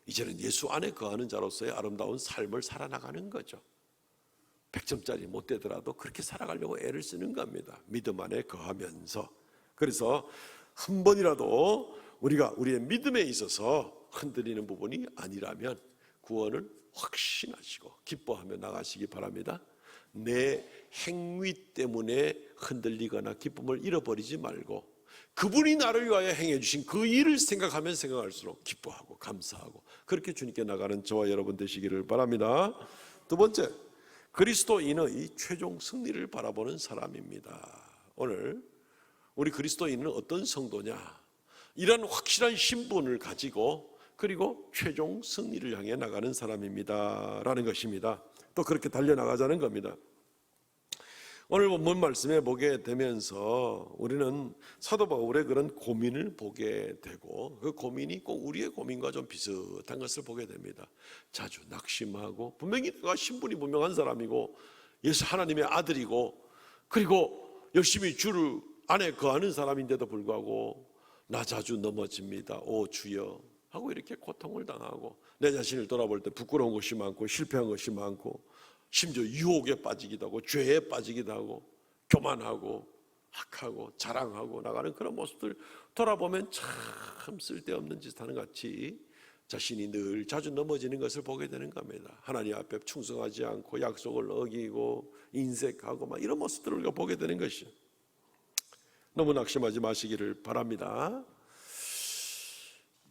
이제는 예수 안에 거하는 자로서의 아름다운 삶을 살아나가는 거죠. 100점짜리 못 되더라도 그렇게 살아가려고 애를 쓰는 겁니다. 믿음 안에 거하면서. 그래서 한 번이라도 우리가 우리의 믿음에 있어서 흔들리는 부분이 아니라면 구원을 확신하시고 기뻐하며 나가시기 바랍니다. 내 행위 때문에 흔들리거나 기쁨을 잃어버리지 말고 그분이 나를 위하여 행해 주신 그 일을 생각하면 생각할수록 기뻐하고 감사하고 그렇게 주님께 나가는 저와 여러분 되시기를 바랍니다. 두 번째, 그리스도인의 최종 승리를 바라보는 사람입니다. 오늘 우리 그리스도인은 어떤 성도냐? 이런 확실한 신분을 가지고 그리고 최종 승리를 향해 나가는 사람입니다 라는 것입니다. 또 그렇게 달려나가자는 겁니다. 오늘 본문 말씀에 보게 되면서 우리는 사도 바울의 그런 고민을 보게 되고 그 고민이 꼭 우리의 고민과 좀 비슷한 것을 보게 됩니다. 자주 낙심하고, 분명히 내가 신분이 분명한 사람이고 예수 하나님의 아들이고 그리고 열심히 주를 안에 거하는 사람인데도 불구하고 나 자주 넘어집니다. 오 주여 하고 이렇게 고통을 당하고 내 자신을 돌아볼 때 부끄러운 것이 많고 실패한 것이 많고 심지어 유혹에 빠지기도 하고 죄에 빠지기도 하고 교만하고 악하고 자랑하고 나가는 그런 모습들 돌아보면 참 쓸데없는 짓 하는 것 같이 자신이 늘 자주 넘어지는 것을 보게 되는 겁니다. 하나님 앞에 충성하지 않고 약속을 어기고 인색하고 막 이런 모습들을 우리가 보게 되는 것이죠. 너무 낙심하지 마시기를 바랍니다.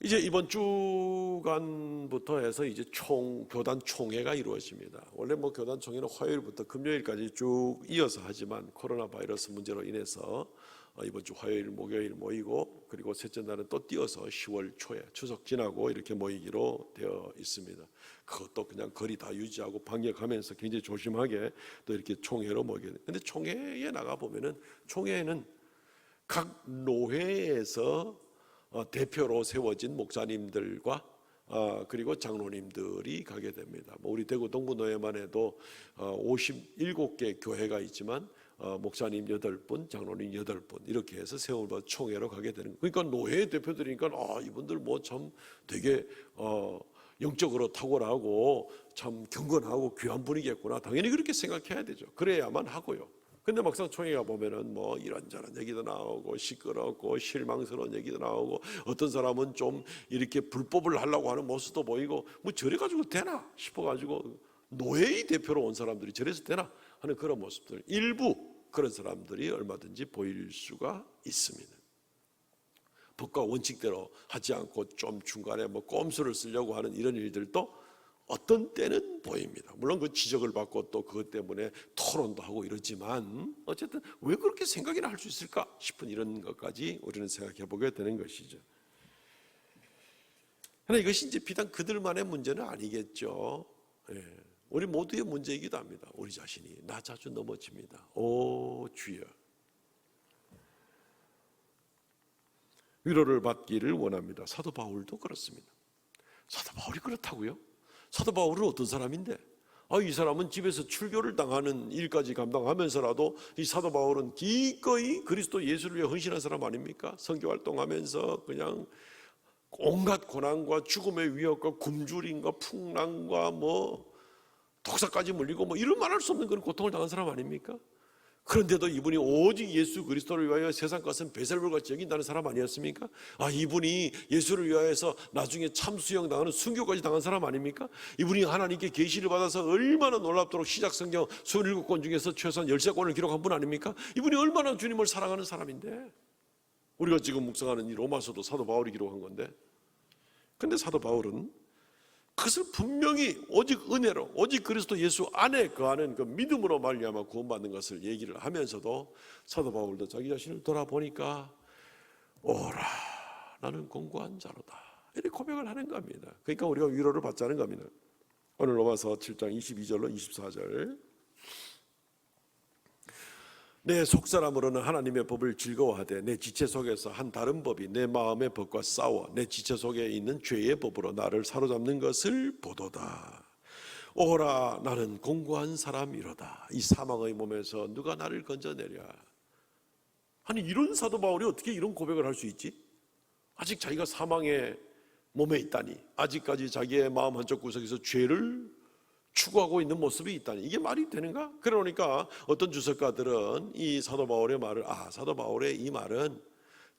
이제 이번 주간부터 해서 이제 교단 총회가 이루어집니다. 원래 뭐 교단 총회는 화요일부터 금요일까지 쭉 이어서 하지만 코로나 바이러스 문제로 인해서 이번 주 화요일 목요일 모이고 그리고 셋째 날은 또 띄어서 10월 초에 추석 지나고 이렇게 모이기로 되어 있습니다. 그것도 그냥 거리 다 유지하고 방역하면서 굉장히 조심하게 또 이렇게 총회로 모이게 돼요. 근데 총회에 나가 보면은 총회에는 각 노회에서 대표로 세워진 목사님들과 그리고 장로님들이 가게 됩니다. 우리 대구 동부노회만 해도 57개 교회가 있지만 목사님 8분, 장로님 8분 이렇게 해서 세월과 총회로 가게 되는 거예요. 그러니까 노회 대표들이니까 이분들 뭐 참 되게 영적으로 탁월하고 참 경건하고 귀한 분이겠구나. 당연히 그렇게 생각해야 되죠. 그래야만 하고요. 근데 막상 총회가 보면은 뭐 이런저런 얘기도 나오고 시끄럽고 실망스러운 얘기도 나오고 어떤 사람은 좀 이렇게 불법을 하려고 하는 모습도 보이고 뭐 저래 가지고 되나 싶어가지고 노회의 대표로 온 사람들이 저래서 되나 하는 그런 모습들 일부 그런 사람들이 얼마든지 보일 수가 있습니다. 법과 원칙대로 하지 않고 좀 중간에 뭐 꼼수를 쓰려고 하는 이런 일들도 어떤 때는 보입니다. 물론 그 지적을 받고 또 그것 때문에 토론도 하고 이러지만 어쨌든 왜 그렇게 생각이나 할 수 있을까 싶은 이런 것까지 우리는 생각해 보게 되는 것이죠. 그러나 이것이 이제 비단 그들만의 문제는 아니겠죠. 우리 모두의 문제이기도 합니다. 우리 자신이 나 자주 넘어집니다. 오 주여, 위로를 받기를 원합니다. 사도 바울도 그렇습니다. 사도 바울이 그렇다고요? 사도 바울은 어떤 사람인데? 이 사람은 집에서 출교를 당하는 일까지 감당하면서라도 이 사도 바울은 기꺼이 그리스도 예수를 위해 헌신한 사람 아닙니까? 선교 활동하면서 그냥 온갖 고난과 죽음의 위협과 굶주림과 풍랑과 뭐 독사까지 물리고 뭐 이런 말할 수 없는 그런 고통을 당한 사람 아닙니까? 그런데도 이분이 오직 예수 그리스도를 위하여 세상 것은 배설물같이 여긴다는 사람 아니었습니까? 이분이 예수를 위하여서 나중에 참수형 당하는 순교까지 당한 사람 아닙니까? 이분이 하나님께 계시를 받아서 얼마나 놀랍도록 시작 성경 27권 중에서 최소한 13권을 기록한 분 아닙니까? 이분이 얼마나 주님을 사랑하는 사람인데 우리가 지금 묵상하는 이 로마서도 사도 바울이 기록한 건데, 근데 사도 바울은 그것을 분명히 오직 은혜로 오직 그리스도 예수 안에 거하는 그 믿음으로 말미암아 구원받는 것을 얘기를 하면서도 사도 바울도 자기 자신을 돌아보니까 오라 나는 공고한 자로다 이렇게 고백을 하는 겁니다. 그러니까 우리가 위로를 받자는 겁니다. 오늘 로마서 7장 22절로 24절 내 속사람으로는 하나님의 법을 즐거워하되 내 지체 속에서 한 다른 법이 내 마음의 법과 싸워 내 지체 속에 있는 죄의 법으로 나를 사로잡는 것을 보도다. 오라 나는 공고한 사람이로다. 이 사망의 몸에서 누가 나를 건져내랴. 아니 이런 사도 바울이 어떻게 이런 고백을 할 수 있지? 아직 자기가 사망의 몸에 있다니, 아직까지 자기의 마음 한쪽 구석에서 죄를 추구하고 있는 모습이 있다니 이게 말이 되는가? 그러니까 어떤 주석가들은 이 사도 바울의 말을 사도 바울의 이 말은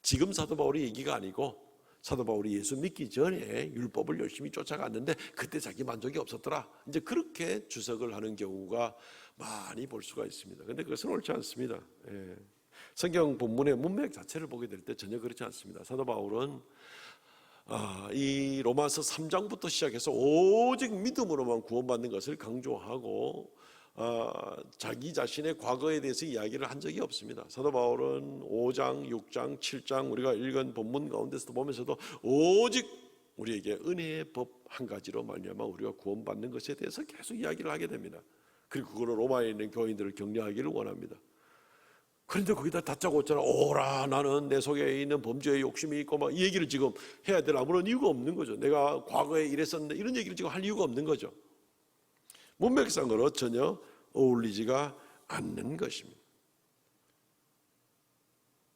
지금 사도 바울의 얘기가 아니고 사도 바울이 예수 믿기 전에 율법을 열심히 쫓아갔는데 그때 자기 만족이 없었더라, 이제 그렇게 주석을 하는 경우가 많이 볼 수가 있습니다. 그런데 그것은 옳지 않습니다. 성경 본문의 문맥 자체를 보게 될 때 전혀 그렇지 않습니다. 사도 바울은 이 로마서 3장부터 시작해서 오직 믿음으로만 구원받는 것을 강조하고 자기 자신의 과거에 대해서 이야기를 한 적이 없습니다. 사도 바울은 5장, 6장, 7장 우리가 읽은 본문 가운데서도 보면서도 오직 우리에게 은혜의 법 한 가지로 말미암아 우리가 구원받는 것에 대해서 계속 이야기를 하게 됩니다. 그리고 그걸 로마에 있는 교인들을 격려하기를 원합니다. 그런데 거기다 다짜고짜 오라 나는 내 속에 있는 범죄의 욕심이 있고 막 이 얘기를 지금 해야 될 아무런 이유가 없는 거죠. 내가 과거에 이랬었는데 이런 얘기를 지금 할 이유가 없는 거죠. 문맥상으로 전혀 어울리지가 않는 것입니다.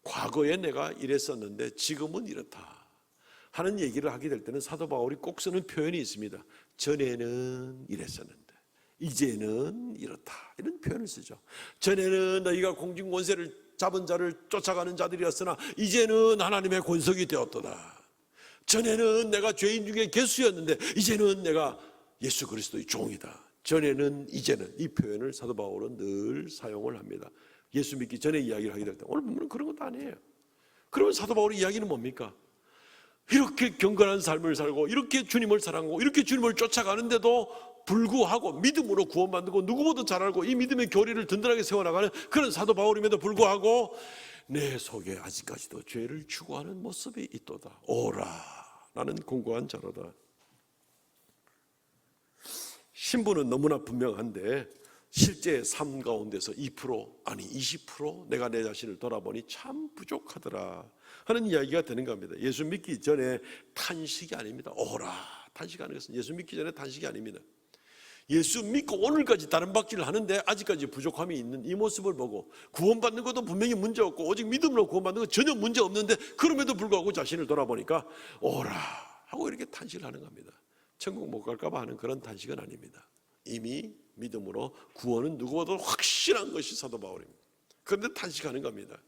과거에 내가 이랬었는데 지금은 이렇다 하는 얘기를 하게 될 때는 사도 바울이 꼭 쓰는 표현이 있습니다. 전에는 이랬었는데 이제는 이렇다 이런 표현을 쓰죠. 전에는 너희가 공중 권세를 잡은 자를 쫓아가는 자들이었으나 이제는 하나님의 권속이 되었도다. 전에는 내가 죄인 중에 개수였는데 이제는 내가 예수 그리스도의 종이다. 전에는 이제는 이 표현을 사도 바울은 늘 사용을 합니다. 예수 믿기 전에 이야기를 하게 될 때 오늘 보면 그런 것도 아니에요. 그러면 사도 바울의 이야기는 뭡니까? 이렇게 경건한 삶을 살고 이렇게 주님을 사랑하고 이렇게 주님을 쫓아가는데도 불구하고 믿음으로 구원받는 거 누구보다 잘 알고 이 믿음의 교리를 든든하게 세워나가는 그런 사도 바울임에도 불구하고 내 속에 아직까지도 죄를 추구하는 모습이 있도다. 오라, 나는 공고한 자로다. 신부는 너무나 분명한데 실제 삶 가운데서 2% 아니 20% 내가 내 자신을 돌아보니 참 부족하더라 하는 이야기가 되는 겁니다. 예수 믿기 전에 탄식이 아닙니다. 오라, 탄식하는 것은 예수 믿기 전에 탄식이 아닙니다. 예수 믿고 오늘까지 다른 박질을 하는데 아직까지 부족함이 있는 이 모습을 보고 구원받는 것도 분명히 문제 없고 오직 믿음으로 구원받는 건 전혀 문제 없는데 그럼에도 불구하고 자신을 돌아보니까 오라 하고 이렇게 탄식을 하는 겁니다. 천국 못 갈까 봐 하는 그런 탄식은 아닙니다. 이미 믿음으로 구원은 누구보다 확실한 것이 사도 바울입니다. 그런데 탄식하는 겁니다.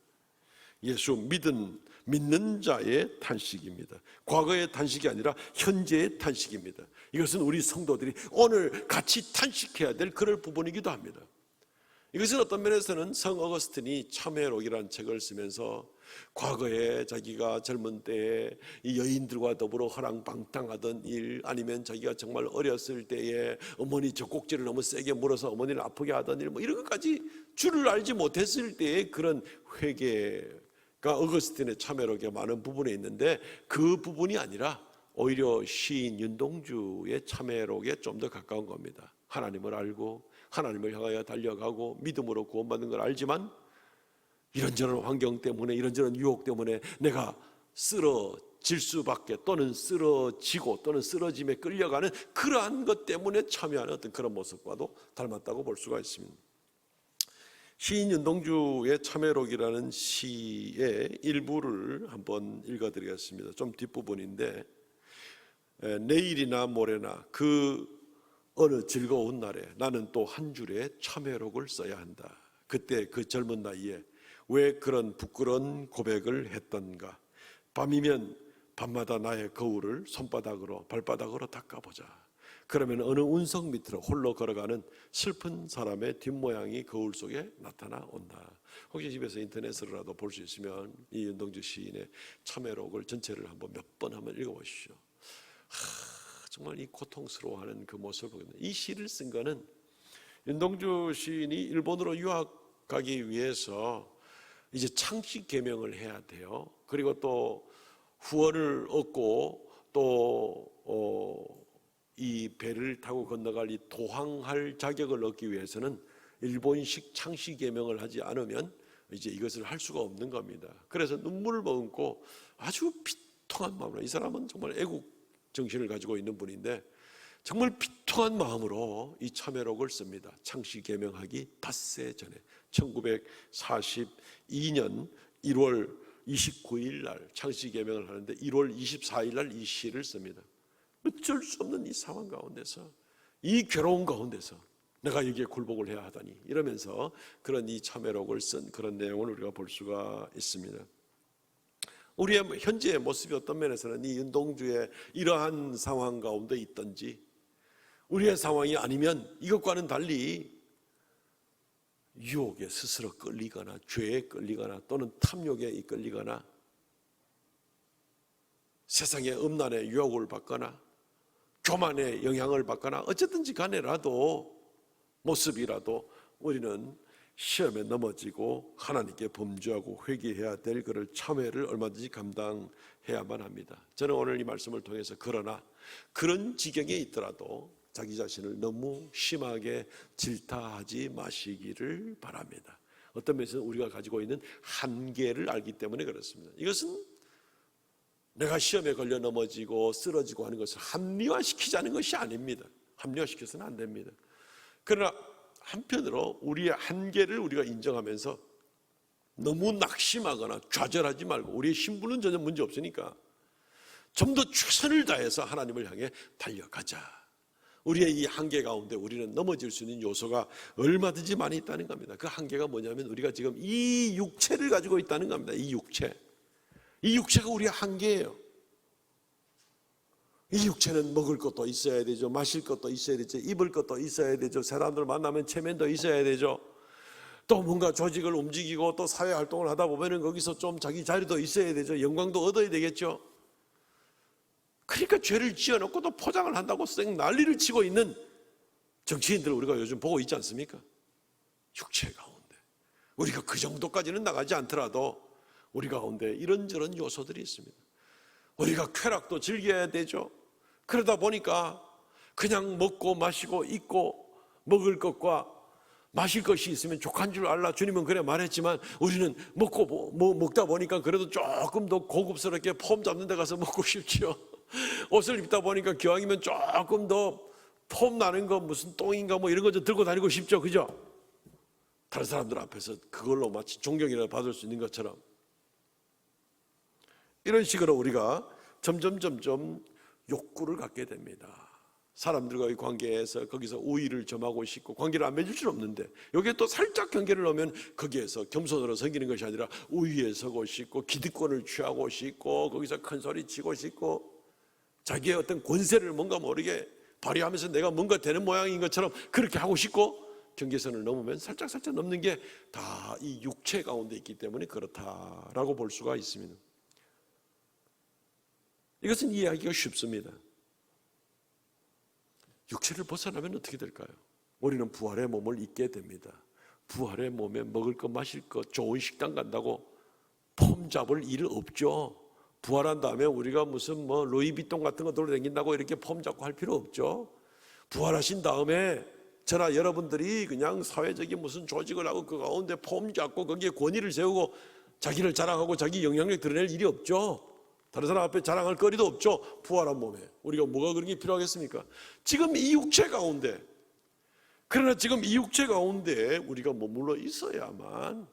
예수 믿는 자의 탄식입니다. 과거의 탄식이 아니라 현재의 탄식입니다. 이것은 우리 성도들이 오늘 같이 탄식해야 될 그럴 부분이기도 합니다. 이것은 어떤 면에서는 성 어거스틴이 참회록이라는 책을 쓰면서 과거에 자기가 젊은 때에 이 여인들과 더불어 허랑방탕하던 일, 아니면 자기가 정말 어렸을 때에 어머니 젖꼭지를 너무 세게 물어서 어머니를 아프게 하던 일, 뭐 이런 것까지 줄을 알지 못했을 때의 그런 회개가 어거스틴의 참회록에 많은 부분에 있는데 그 부분이 아니라 오히려 시인 윤동주의 참회록에 좀 더 가까운 겁니다. 하나님을 알고 하나님을 향하여 달려가고 믿음으로 구원받는 걸 알지만 이런저런 환경 때문에 이런저런 유혹 때문에 내가 쓰러질 수밖에 또는 쓰러지고 또는 쓰러짐에 끌려가는 그러한 것 때문에 참여하는 어떤 그런 모습과도 닮았다고 볼 수가 있습니다. 시인 윤동주의 참회록이라는 시의 일부를 한번 읽어드리겠습니다. 좀 뒷부분인데 내일이나 모레나 그 어느 즐거운 날에 나는 또 한 줄의 참회록을 써야 한다. 그때 그 젊은 나이에 왜 그런 부끄러운 고백을 했던가. 밤이면 밤마다 나의 거울을 손바닥으로 발바닥으로 닦아보자. 그러면 어느 운석 밑으로 홀로 걸어가는 슬픈 사람의 뒷모양이 거울 속에 나타나 온다. 혹시 집에서 인터넷으로라도 볼 수 있으면 이 윤동주 시인의 참회록을 전체를 한번 몇 번 한번 읽어보십시오. 정말 이 고통스러워하는 그 모습을 보겠네요. 이 시를 쓴 거는 윤동주 시인이 일본으로 유학 가기 위해서 이제 창씨 개명을 해야 돼요. 그리고 또 후원을 얻고 또 이 배를 타고 건너갈 이 도항할 자격을 얻기 위해서는 일본식 창씨 개명을 하지 않으면 이제 이것을 할 수가 없는 겁니다. 그래서 눈물을 머금고 아주 비통한 마음으로, 이 사람은 정말 애국 정신을 가지고 있는 분인데 정말 비통한 마음으로 이 참회록을 씁니다. 창씨 개명하기 닷새 전에 1942년 1월 29일 날 창씨 개명을 하는데 1월 24일 날 이 시를 씁니다. 어쩔 수 없는 이 상황 가운데서, 이 괴로운 가운데서 내가 여기에 굴복을 해야 하다니 이러면서 그런 이 참회록을 쓴 그런 내용을 우리가 볼 수가 있습니다. 우리의 현재의 모습이 어떤 면에서는 이 윤동주의 이러한 상황 가운데 있든지 우리의 상황이 아니면 이것과는 달리 유혹에 스스로 끌리거나 죄에 끌리거나 또는 탐욕에 이끌리거나 세상의 음란의 유혹을 받거나 교만의 영향을 받거나 어쨌든지 간에라도 모습이라도 우리는 시험에 넘어지고 하나님께 범죄하고 회개해야 될 그를 참회를 얼마든지 감당해야만 합니다. 저는 오늘 이 말씀을 통해서 그러나 그런 지경에 있더라도 자기 자신을 너무 심하게 질타하지 마시기를 바랍니다. 어떤 면에서는 우리가 가지고 있는 한계를 알기 때문에 그렇습니다. 이것은 내가 시험에 걸려 넘어지고 쓰러지고 하는 것을 합리화시키자는 것이 아닙니다. 합리화시켜서는 안 됩니다. 그러나 한편으로 우리의 한계를 우리가 인정하면서 너무 낙심하거나 좌절하지 말고, 우리의 신분은 전혀 문제 없으니까 좀 더 최선을 다해서 하나님을 향해 달려가자. 우리의 이 한계 가운데 우리는 넘어질 수 있는 요소가 얼마든지 많이 있다는 겁니다. 그 한계가 뭐냐면 우리가 지금 이 육체를 가지고 있다는 겁니다. 이 육체가 우리의 한계예요. 이 육체는 먹을 것도 있어야 되죠. 마실 것도 있어야 되죠. 입을 것도 있어야 되죠. 사람들 만나면 체면도 있어야 되죠. 또 뭔가 조직을 움직이고 또 사회활동을 하다 보면 거기서 좀 자기 자리도 있어야 되죠. 영광도 얻어야 되겠죠. 그러니까 죄를 지어놓고 또 포장을 한다고 쌩 난리를 치고 있는 정치인들 우리가 요즘 보고 있지 않습니까? 육체 가운데 우리가 그 정도까지는 나가지 않더라도 우리 가운데 이런저런 요소들이 있습니다. 우리가 쾌락도 즐겨야 되죠. 그러다 보니까 그냥 먹고 마시고 입고 먹을 것과 마실 것이 있으면 족한 줄 알라 주님은 그래 말했지만 우리는 먹다 보니까 그래도 조금 더 고급스럽게 폼 잡는 데 가서 먹고 싶죠. 옷을 입다 보니까 기왕이면 조금 더 폼 나는 거 무슨 똥인가 뭐 이런 거 좀 들고 다니고 싶죠. 그죠? 다른 사람들 앞에서 그걸로 마치 존경이라도 받을 수 있는 것처럼 이런 식으로 우리가 점점 욕구를 갖게 됩니다. 사람들과의 관계에서 거기서 우위를 점하고 싶고 관계를 안 맺을 수는 없는데 여기에 또 살짝 경계를 넣으면 거기에서 겸손으로 섬기는 것이 아니라 우위에 서고 싶고 기득권을 취하고 싶고 거기서 큰 소리 치고 싶고 자기의 어떤 권세를 뭔가 모르게 발휘하면서 내가 뭔가 되는 모양인 것처럼 그렇게 하고 싶고 경계선을 넘으면 살짝 넘는 게 다 이 육체 가운데 있기 때문에 그렇다라고 볼 수가 있습니다. 이것은 이해하기가 쉽습니다. 육체를 벗어나면 어떻게 될까요? 우리는 부활의 몸을 입게 됩니다. 부활의 몸에 먹을 것 마실 것 좋은 식당 간다고 폼 잡을 일 없죠. 부활한 다음에 우리가 무슨 뭐 루이비통 같은 거 돌아다닌다고 이렇게 폼 잡고 할 필요 없죠. 부활하신 다음에 저나 여러분들이 그냥 사회적인 무슨 조직을 하고 그 가운데 폼 잡고 거기에 권위를 세우고 자기를 자랑하고 자기 영향력 드러낼 일이 없죠. 다른 사람 앞에 자랑할 거리도 없죠. 부활한 몸에 우리가 뭐가 그런 게 필요하겠습니까? 지금 이 육체 가운데, 그러나 지금 이 육체 가운데 우리가 머물러 있어야만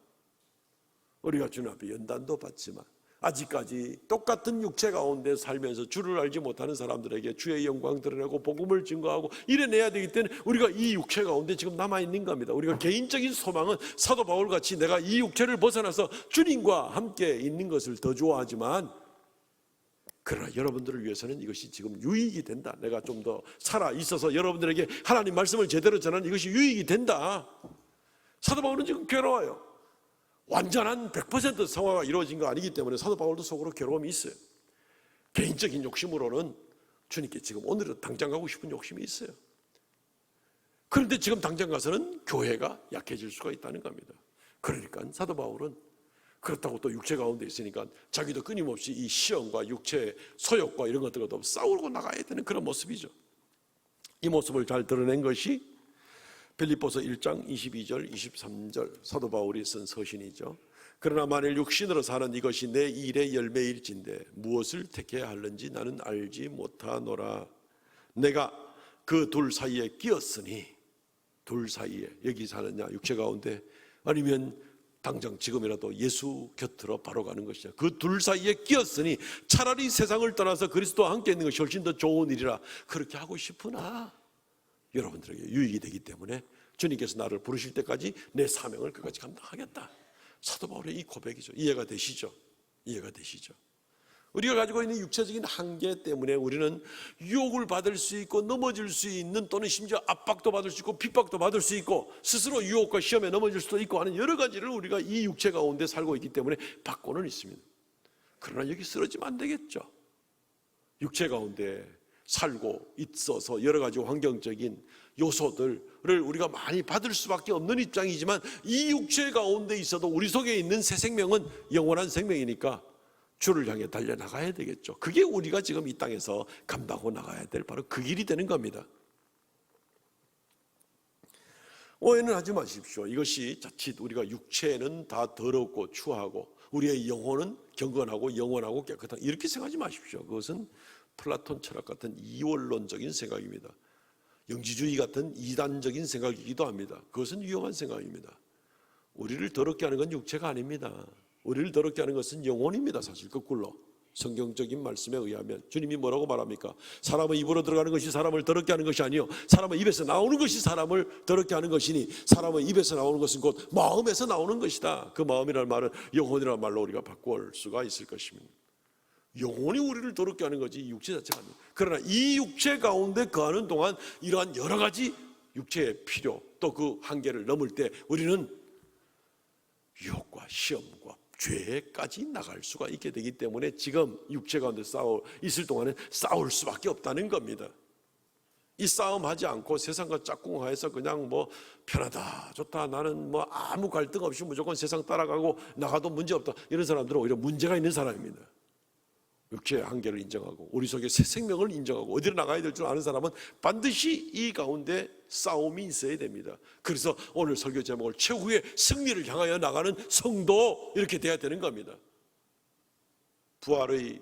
우리가 주님 앞에 연단도 받지만 아직까지 똑같은 육체 가운데 살면서 주를 알지 못하는 사람들에게 주의 영광 드러내고 복음을 증거하고 이래내야 되기 때문에 우리가 이 육체 가운데 지금 남아있는 겁니다. 우리가 개인적인 소망은 사도 바울같이 내가 이 육체를 벗어나서 주님과 함께 있는 것을 더 좋아하지만, 그러나 여러분들을 위해서는 이것이 지금 유익이 된다. 내가 좀 더 살아 있어서 여러분들에게 하나님 말씀을 제대로 전하는 이것이 유익이 된다. 사도 바울은 지금 괴로워요. 완전한 100% 성화가 이루어진 거 아니기 때문에 사도 바울도 속으로 괴로움이 있어요. 개인적인 욕심으로는 주님께 지금 오늘은 당장 가고 싶은 욕심이 있어요. 그런데 지금 당장 가서는 교회가 약해질 수가 있다는 겁니다. 그러니까 사도 바울은 그렇다고 또 육체 가운데 있으니까 자기도 끊임없이 이 시험과 육체의 소욕과 이런 것들과 싸우고 나가야 되는 그런 모습이죠. 이 모습을 잘 드러낸 것이 빌립보서 1장 22절 23절 사도 바울이 쓴 서신이죠. 그러나 만일 육신으로 사는 이것이 내 일의 열매일진데 무엇을 택해야 하는지 나는 알지 못하노라. 내가 그 둘 사이에 끼었으니, 둘 사이에 여기 사느냐 육체 가운데 아니면 당장 지금이라도 예수 곁으로 바로 가는 것이냐, 그 둘 사이에 끼었으니 차라리 세상을 떠나서 그리스도와 함께 있는 것이 훨씬 더 좋은 일이라 그렇게 하고 싶으나 여러분들에게 유익이 되기 때문에 주님께서 나를 부르실 때까지 내 사명을 끝까지 감당하겠다. 사도 바울의 이 고백이죠. 이해가 되시죠? 이해가 되시죠? 우리가 가지고 있는 육체적인 한계 때문에 우리는 유혹을 받을 수 있고 넘어질 수 있는, 또는 심지어 압박도 받을 수 있고 핍박도 받을 수 있고 스스로 유혹과 시험에 넘어질 수도 있고 하는 여러 가지를 우리가 이 육체 가운데 살고 있기 때문에 받고는 있습니다. 그러나 여기 쓰러지면 안 되겠죠. 육체 가운데 살고 있어서 여러 가지 환경적인 요소들을 우리가 많이 받을 수밖에 없는 입장이지만 이 육체 가운데 있어도 우리 속에 있는 새 생명은 영원한 생명이니까 주를 향해 달려나가야 되겠죠. 그게 우리가 지금 이 땅에서 감당하고 나가야 될 바로 그 길이 되는 겁니다. 오해는 하지 마십시오. 이것이 자칫 우리가 육체는 다 더럽고 추하고 우리의 영혼은 경건하고 영원하고 깨끗하다 이렇게 생각하지 마십시오. 그것은 플라톤 철학 같은 이원론적인 생각입니다. 영지주의 같은 이단적인 생각이기도 합니다. 그것은 위험한 생각입니다. 우리를 더럽게 하는 건 육체가 아닙니다. 우리를 더럽게 하는 것은 영혼입니다. 사실 거꾸로 성경적인 말씀에 의하면 주님이 뭐라고 말합니까? 사람의 입으로 들어가는 것이 사람을 더럽게 하는 것이 아니요 사람의 입에서 나오는 것이 사람을 더럽게 하는 것이니 사람의 입에서 나오는 것은 곧 마음에서 나오는 것이다. 그 마음이라는 말은 영혼이라는 말로 우리가 바꿀 수가 있을 것입니다. 영혼이 우리를 더럽게 하는 거지 육체 자체가 아닙니다. 그러나 이 육체 가운데 거하는 동안 이러한 여러 가지 육체의 필요 또 그 한계를 넘을 때 우리는 유혹과 시험과 죄까지 나갈 수가 있게 되기 때문에 지금 육체 가운데 있을 동안은 싸울 수밖에 없다는 겁니다. 이 싸움 하지 않고 세상과 짝꿍하여서 그냥 뭐 편하다 좋다 나는 뭐 아무 갈등 없이 무조건 세상 따라가고 나가도 문제 없다, 이런 사람들은 오히려 문제가 있는 사람입니다. 육체의 한계를 인정하고 우리 속에 새 생명을 인정하고 어디로 나가야 될 줄 아는 사람은 반드시 이 가운데 싸움이 있어야 됩니다. 그래서 오늘 설교 제목을 최후의 승리를 향하여 나가는 성도, 이렇게 돼야 되는 겁니다. 부활의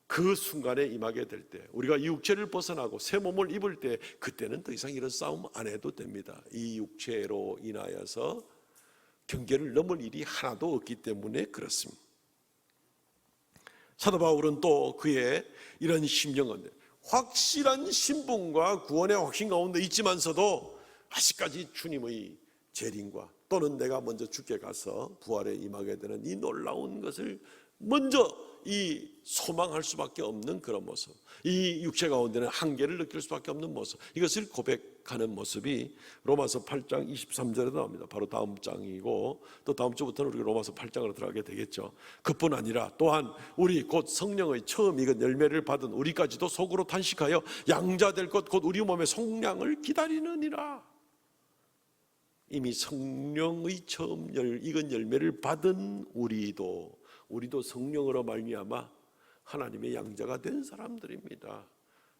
그 순간에 임하게 될 때, 우리가 이 육체를 벗어나고 새 몸을 입을 때, 그때는 더 이상 이런 싸움 안 해도 됩니다. 이 육체로 인하여서 경계를 넘을 일이 하나도 없기 때문에 그렇습니다. 사도 바울은 또 그의 이런 심정은 확실한 신분과 구원의 확신 가운데 있지만서도 아직까지 주님의 재림과 또는 내가 먼저 죽게 가서 부활에 임하게 되는 이 놀라운 것을 먼저 이 소망할 수밖에 없는 그런 모습, 이 육체 가운데는 한계를 느낄 수밖에 없는 모습, 이것을 고백하는 모습이 로마서 8장 23절에 나옵니다. 바로 다음 장이고 또 다음 주부터는 우리가 로마서 8장으로 들어가게 되겠죠. 그뿐 아니라 또한 우리 곧 성령의 처음 익은 열매를 받은 우리까지도 속으로 탄식하여 양자 될 것 곧 우리 몸의 속량을 기다리느니라. 이미 성령의 처음 익은 열매를 받은 우리도 성령으로 말미암아 하나님의 양자가 된 사람들입니다.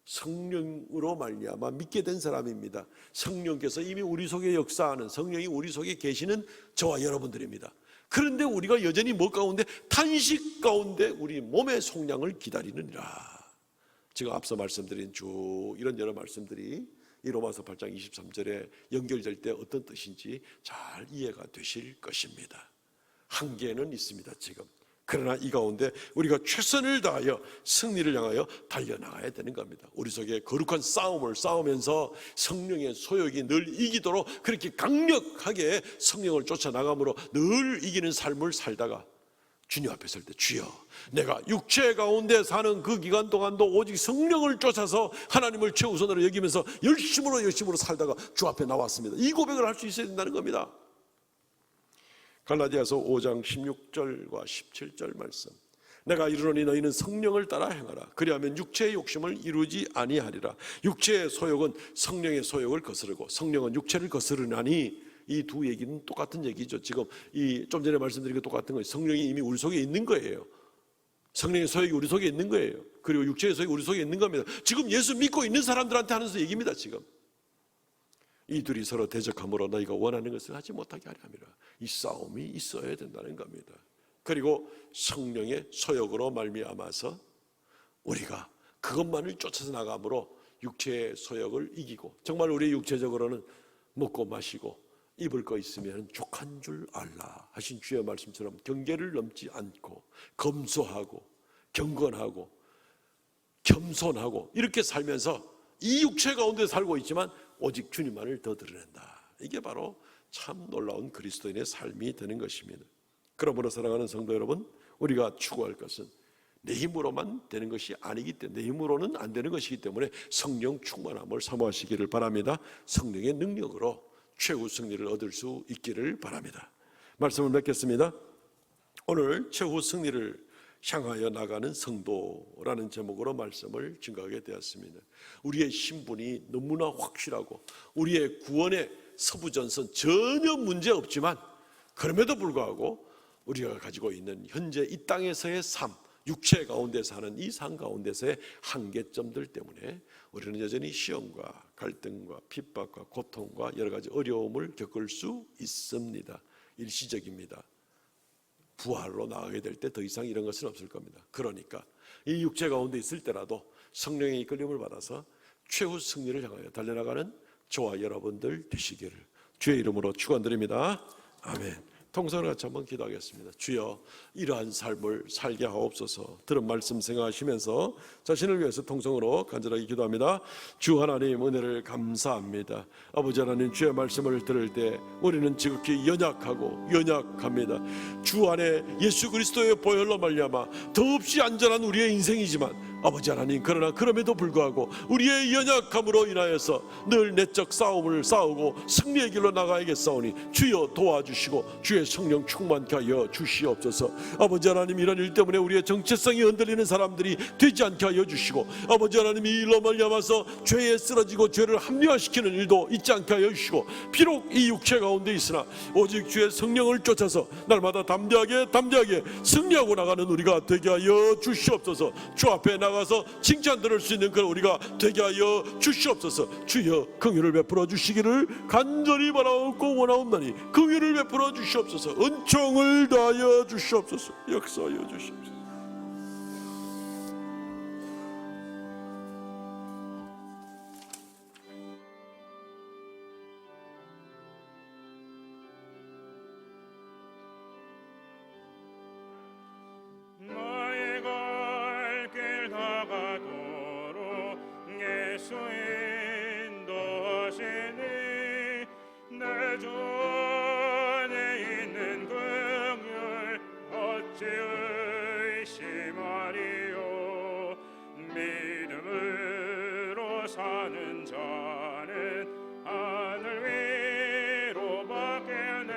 성령으로 말미암아 믿게 된 사람입니다. 성령께서 이미 우리 속에 역사하는, 성령이 우리 속에 계시는 저와 여러분들입니다. 그런데 우리가 여전히 뭐 가운데? 탄식 가운데 우리 몸의 속량을 기다리느니라. 제가 앞서 말씀드린 이런 여러 말씀들이 이 로마서 8장 23절에 연결될 때 어떤 뜻인지 잘 이해가 되실 것입니다. 한계는 있습니다 지금. 그러나 이 가운데 우리가 최선을 다하여 승리를 향하여 달려나가야 되는 겁니다. 우리 속에 거룩한 싸움을 싸우면서 성령의 소욕이 늘 이기도록 그렇게 강력하게 성령을 쫓아나감으로 늘 이기는 삶을 살다가 주님 앞에 설 때, 주여, 내가 육체 가운데 사는 그 기간 동안도 오직 성령을 쫓아서 하나님을 최우선으로 여기면서 열심으로 살다가 주 앞에 나왔습니다. 이 고백을 할 수 있어야 된다는 겁니다. 갈라디아서 5장 16절과 17절 말씀, 내가 이르노니 너희는 성령을 따라 행하라. 그리하면 육체의 욕심을 이루지 아니하리라. 육체의 소욕은 성령의 소욕을 거스르고 성령은 육체를 거스르나니, 이 두 얘기는 똑같은 얘기죠. 지금 좀 전에 말씀드린 게 똑같은 거예요. 성령이 이미 우리 속에 있는 거예요. 성령의 소욕이 우리 속에 있는 거예요. 그리고 육체의 소욕이 우리 속에 있는 겁니다. 지금 예수 믿고 있는 사람들한테 하는 얘기입니다. 지금 이 둘이 서로 대적함으로 너희가 원하는 것을 하지 못하게 하려 함이라. 이 싸움이 있어야 된다는 겁니다. 그리고 성령의 소욕으로 말미암아서 우리가 그것만을 쫓아서 나감으로 육체의 소욕을 이기고, 정말 우리 육체적으로는 먹고 마시고 입을 거 있으면 족한 줄 알라 하신 주의 말씀처럼 경계를 넘지 않고 검소하고 경건하고 겸손하고 이렇게 살면서 이 육체 가운데 살고 있지만 오직 주님만을 더 드러낸다. 이게 바로 참 놀라운 그리스도인의 삶이 되는 것입니다. 그러므로 사랑하는 성도 여러분, 우리가 추구할 것은 내 힘으로만 되는 것이 아니기 때문에, 내 힘으로는 안 되는 것이기 때문에 성령 충만함을 사모하시기를 바랍니다. 성령의 능력으로 최후 승리를 얻을 수 있기를 바랍니다. 말씀을 맺겠습니다. 오늘 최후 승리를 향하여 나가는 성도라는 제목으로 말씀을 증거하게 되었습니다. 우리의 신분이 너무나 확실하고 우리의 구원의 서부전선 전혀 문제 없지만, 그럼에도 불구하고 우리가 가지고 있는 현재 이 땅에서의 삶, 육체 가운데 사는 이 삶 가운데서의 한계점들 때문에 우리는 여전히 시험과 갈등과 핍박과 고통과 여러 가지 어려움을 겪을 수 있습니다. 일시적입니다. 부활로 나가게 될 때 더 이상 이런 것은 없을 겁니다. 그러니까 이 육체 가운데 있을 때라도 성령의 이끌림을 받아서 최후 승리를 향하여 달려나가는 저와 여러분들 되시기를 주의 이름으로 축원드립니다. 아멘. 통성을 같이 한번 기도하겠습니다. 주여, 이러한 삶을 살게 하옵소서. 들은 말씀 생각하시면서 자신을 위해서 통성으로 간절하게 기도합니다. 주 하나님 은혜를 감사합니다. 아버지 하나님, 주의 말씀을 들을 때 우리는 지극히 연약합니다. 주 안에 예수 그리스도의 보혈로 말미암아 더없이 안전한 우리의 인생이지만 아버지 하나님, 그러나 그럼에도 불구하고 우리의 연약함으로 인하여서 늘 내적 싸움을 싸우고 승리의 길로 나가야겠사오니 주여 도와주시고 주의 성령 충만케 하여 주시옵소서. 아버지 하나님, 이런 일 때문에 우리의 정체성이 흔들리는 사람들이 되지 않게 하여 주시고, 아버지 하나님, 이 일로 말미암아서 죄에 쓰러지고 죄를 합리화시키는 일도 있지 않게 하여 주시고, 비록 이 육체 가운데 있으나 오직 주의 성령을 쫓아서 날마다 담대하게 승리하고 나가는 우리가 되게 하여 주시옵소서. 주 앞에 나가서 칭찬 들을 수 있는 그런 우리가 되게 하여 주시옵소서. 주여 긍휼을 베풀어 주시기를 간절히 바라옵고 원하옵나니 긍휼을 베풀어 주시옵소서. 은총을 다하여 주시옵소서. 역사하여 주시옵소서. 나의 갈 길 다가도록 예수 인도하시니 내 전에 있는 긍휼 어찌 의심하리요. 믿음으로 사는 자는 하늘 위로 밖에네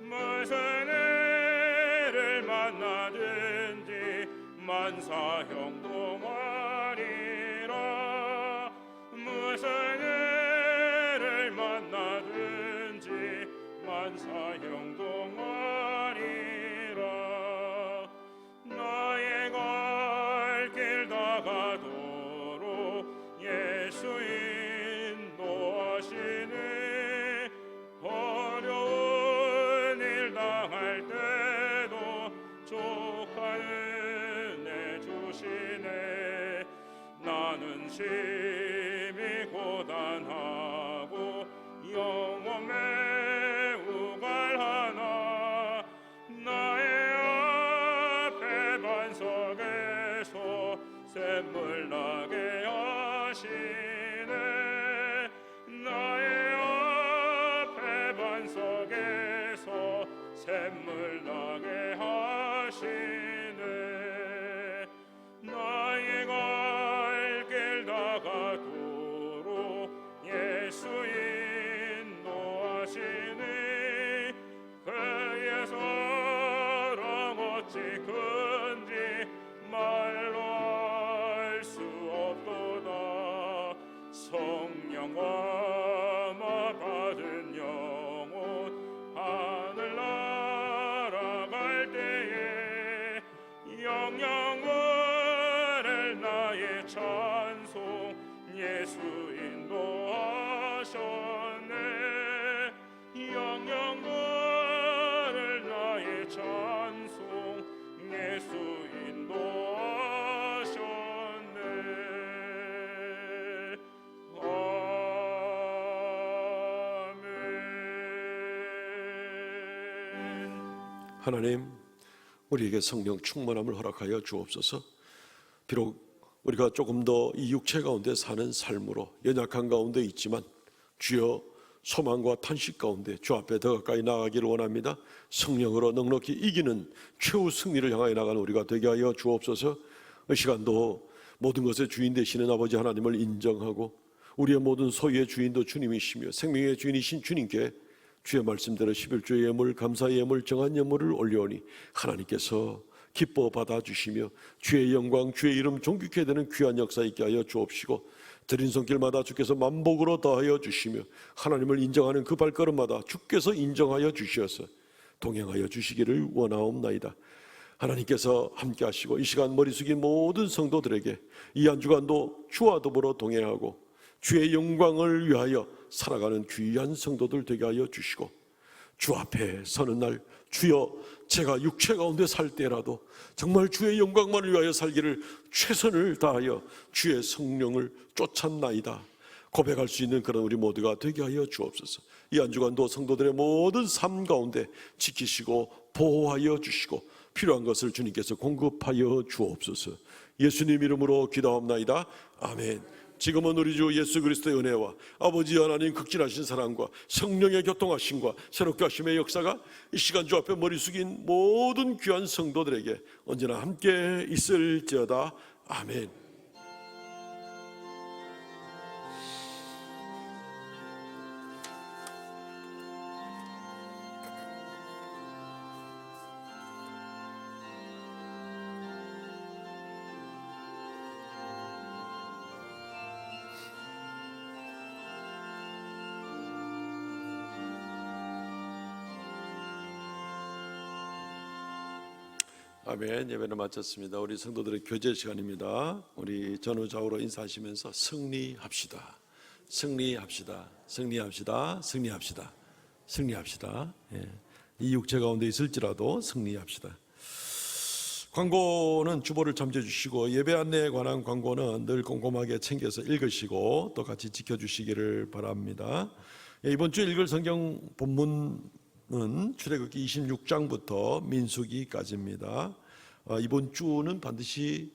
무슨 애를 만나든지 만사 형통하리라. 무슨 애를 만나든지 만사 형통하리라. 나의 갈 길 다가도록 예수 인도하시니 어려운 일 당할 때도 족한 은혜 주시네. 나는 심히 고단하고 영혼 매우 갈하나 나의 앞에 반석에서 샘물 나게 하시네. 나의 앞에 반석에서 샘물 나게 하시네. 나의 갈 길 다가도록 예수 인도하시니 그의 사랑 어찌 큰지 말로 알 수 없도다. 성령 감화 받은 영혼 하늘 날아갈 때에 영영을 나의 찬송 예수 인도하셨네. 영영을 나의 찬송 예수 인도하셨네. 아멘. 하나님, 우리에게 성령 충만함을 허락하여 주옵소서. 비록 우리가 조금 더 이 육체 가운데 사는 삶으로 연약한 가운데 있지만 주여 소망과 탄식 가운데 주 앞에 더 가까이 나아가기를 원합니다. 성령으로 넉넉히 이기는 최후 승리를 향하여 나가는 우리가 되게 하여 주옵소서. 이 시간도 모든 것의 주인 되시는 아버지 하나님을 인정하고 우리의 모든 소유의 주인도 주님이시며 생명의 주인이신 주님께 주의 말씀대로 11조의 예물, 감사의 예물, 정한 예물을 올려오니 하나님께서 기뻐 받아주시며 주의 영광, 주의 이름 존귀케 되는 귀한 역사 있게 하여 주옵시고 드린 손길마다 주께서 만복으로 더하여 주시며 하나님을 인정하는 그 발걸음마다 주께서 인정하여 주시어서 동행하여 주시기를 원하옵나이다. 하나님께서 함께 하시고 이 시간 머리 숙인 모든 성도들에게 이 한 주간도 주와 더불어 동행하고 주의 영광을 위하여 살아가는 귀한 성도들 되게 하여 주시고 주 앞에 서는 날 주여 제가 육체 가운데 살 때라도 정말 주의 영광만을 위하여 살기를 최선을 다하여 주의 성령을 쫓았나이다 고백할 수 있는 그런 우리 모두가 되게 하여 주옵소서. 이 한 주간도 성도들의 모든 삶 가운데 지키시고 보호하여 주시고 필요한 것을 주님께서 공급하여 주옵소서. 예수님 이름으로 기도합나이다. 아멘. 지금은 우리 주 예수 그리스도의 은혜와 아버지 하나님 극진하신 사랑과 성령의 교통하심과 새롭게 하심의 역사가 이 시간 주 앞에 머리 숙인 모든 귀한 성도들에게 언제나 함께 있을지어다. 아멘. 아멘. 예배를 마쳤습니다. 우리 성도들의 교제 시간입니다. 우리 전후좌우로 인사하시면서 승리합시다. 승리합시다. 승리합시다. 승리합시다. 승리합시다. 예. 이 육체 가운데 있을지라도 승리합시다. 광고는 주보를 참조해 주시고 예배 안내에 관한 광고는 늘 꼼꼼하게 챙겨서 읽으시고 또 같이 지켜주시기를 바랍니다. 예, 이번 주 읽을 성경 본문 은 출애굽기 26장부터 민수기까지입니다. 이번 주는 반드시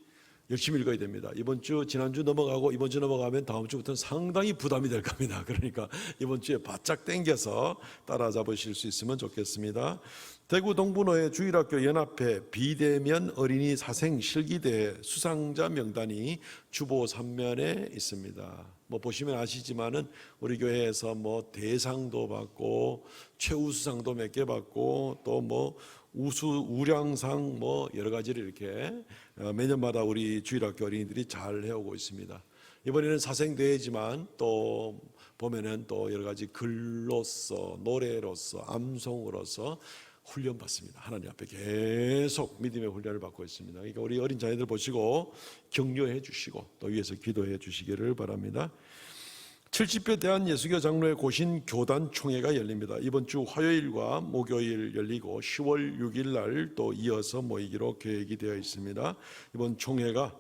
열심히 읽어야 됩니다. 이번 주 지난주 넘어가고 이번 주 넘어가면 다음 주부터는 상당히 부담이 될 겁니다. 그러니까 이번 주에 바짝 당겨서 따라잡으실 수 있으면 좋겠습니다. 대구 동분호의 주일학교 연합회 비대면 어린이 사생 실기대회 수상자 명단이 주보 3면에 있습니다. 뭐 보시면 아시지만은 우리 교회에서 뭐 대상도 받고 최우수상도 몇 개 받고 또 뭐 우량상 뭐 여러 가지를 이렇게 매년마다 우리 주일학교 어린이들이 잘 해오고 있습니다. 이번에는 사생대회지만 또 보면은 또 여러 가지 글로서 노래로서 암송으로서 훈련 받습니다. 하나님 앞에 계속 믿음의 훈련을 받고 있습니다. 그러니까 우리 어린 자녀들 보시고 격려해 주시고 또 위에서 기도해 주시기를 바랍니다. 70회 대한예수교 장로회 고신 교단 총회가 열립니다. 이번 주 화요일과 목요일 열리고 10월 6일 날 또 이어서 모이기로 계획이 되어 있습니다. 이번 총회가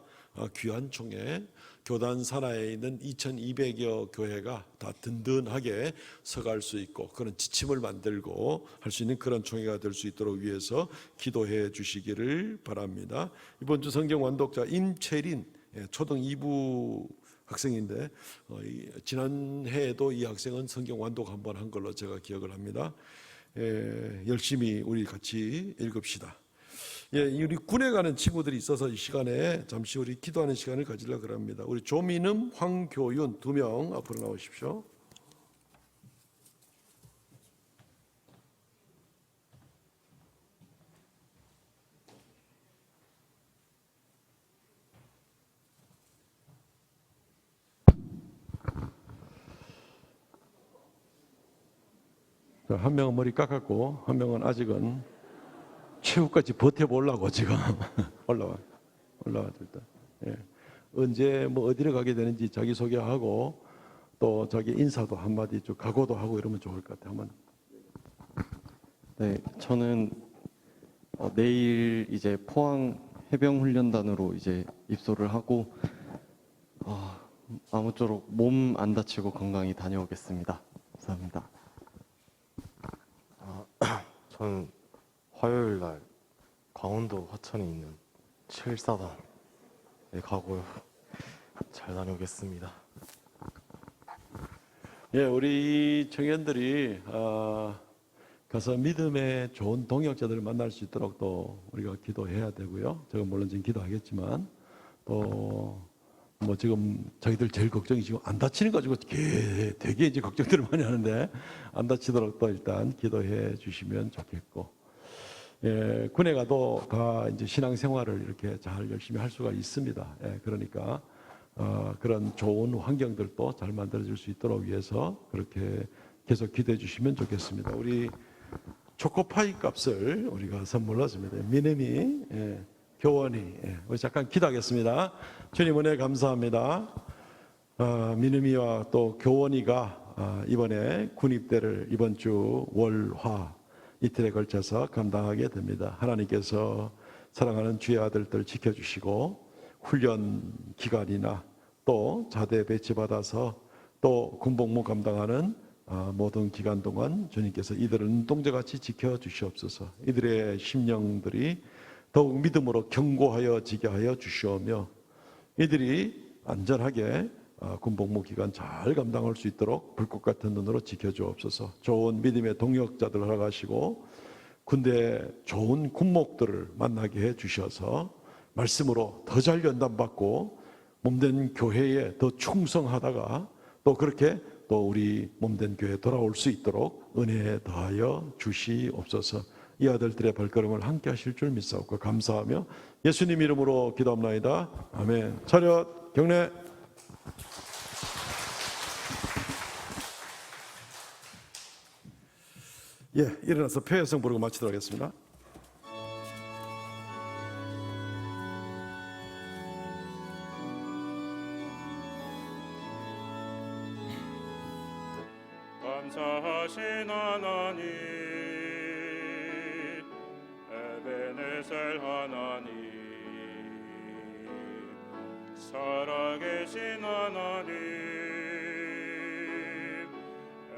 귀한 총회, 교단 산하에 있는 2200여 교회가 다 든든하게 서갈 수 있고 그런 지침을 만들고 할 수 있는 그런 총회가 될 수 있도록 위해서 기도해 주시기를 바랍니다. 이번 주 성경 완독자 임채린 초등 2부 학생인데 지난 해에도 이 학생은 성경 완독 한번 한 걸로 제가 기억을 합니다. 열심히 우리 같이 읽읍시다. 우리 군에 가는 친구들이 있어서 이 시간에 잠시 우리 기도하는 시간을 가지려고 합니다. 우리 조민음, 황교윤 2명 앞으로 나오십시오. 한 명은 머리 깎았고 한 명은 아직은 최후까지 버텨보려고 지금 올라와 일단. 언제 뭐 어디를 가게 되는지 자기 소개하고 또 자기 인사도 한마디 좀 각오도 하고 이러면 좋을 것 같아요. 한번. 네, 저는 내일 이제 포항 해병훈련단으로 이제 입소를 하고 아무쪼록 몸 안 다치고 건강히 다녀오겠습니다. 감사합니다. 저는 화요일 날 강원도 화천에 있는 7사단에 가고요. 잘 다녀오겠습니다. 우리 청년들이 가서 믿음의 좋은 동역자들을 만날 수 있도록 또 우리가 기도해야 되고요. 제가 물론 지금 기도하겠지만 또 뭐 지금 자기들 제일 걱정이 지금 안 다치는 거 가지고 되게 이제 걱정들을 많이 하는데 안 다치도록 또 일단 기도해 주시면 좋겠고, 군에 가도 다 이제 신앙생활을 이렇게 잘 열심히 할 수가 있습니다. 그러니까 그런 좋은 환경들도 잘 만들어질 수 있도록 위해서 그렇게 계속 기도해 주시면 좋겠습니다. 우리 초코파이 값을 우리가 선물로 줍니다. 민음이, 교원이, 우리 잠깐 기도하겠습니다. 주님 은혜 감사합니다. 민음이와 또 교원이가 이번에 군입대를 이번 주 월화 이틀에 걸쳐서 감당하게 됩니다. 하나님께서 사랑하는 주의 아들들 지켜주시고 훈련 기간이나 또 자대 배치받아서 또 군복무 감당하는 모든 기간 동안 주님께서 이들을 눈동자같이 지켜주시옵소서. 이들의 심령들이 더욱 믿음으로 견고하여지게 하여 주시오며 이들이 안전하게 군복무 기간 잘 감당할 수 있도록 불꽃 같은 눈으로 지켜주옵소서. 좋은 믿음의 동역자들 허락하시고 군대 좋은 군목들을 만나게 해 주셔서 말씀으로 더 잘 연단받고 몸된 교회에 더 충성하다가 또 그렇게 또 우리 몸된 교회에 돌아올 수 있도록 은혜 더하여 주시옵소서. 이 아들들의 발걸음을 함께 하실 줄 믿사옵고 감사하며 예수님 이름으로 기도합나이다. 아멘. 차렷 경례. 예, 일어나서 표회성 부르고 마치도록 하겠습니다. 감사하신 하나님, 에베네셀 하나님, 살아계신 하나님,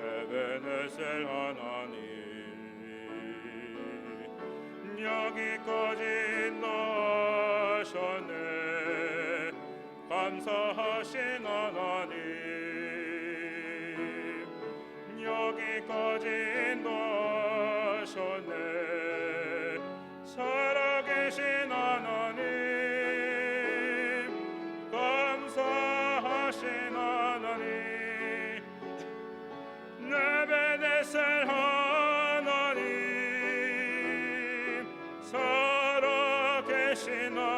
에베네셀 하나님, 여기까지 인도하셨네. 감사하신 하나님, 여기까지 인도하셨네. 살아계신 하나님, 감사하신 하나님, 에베네셀 하나님, 살아계신 하나님,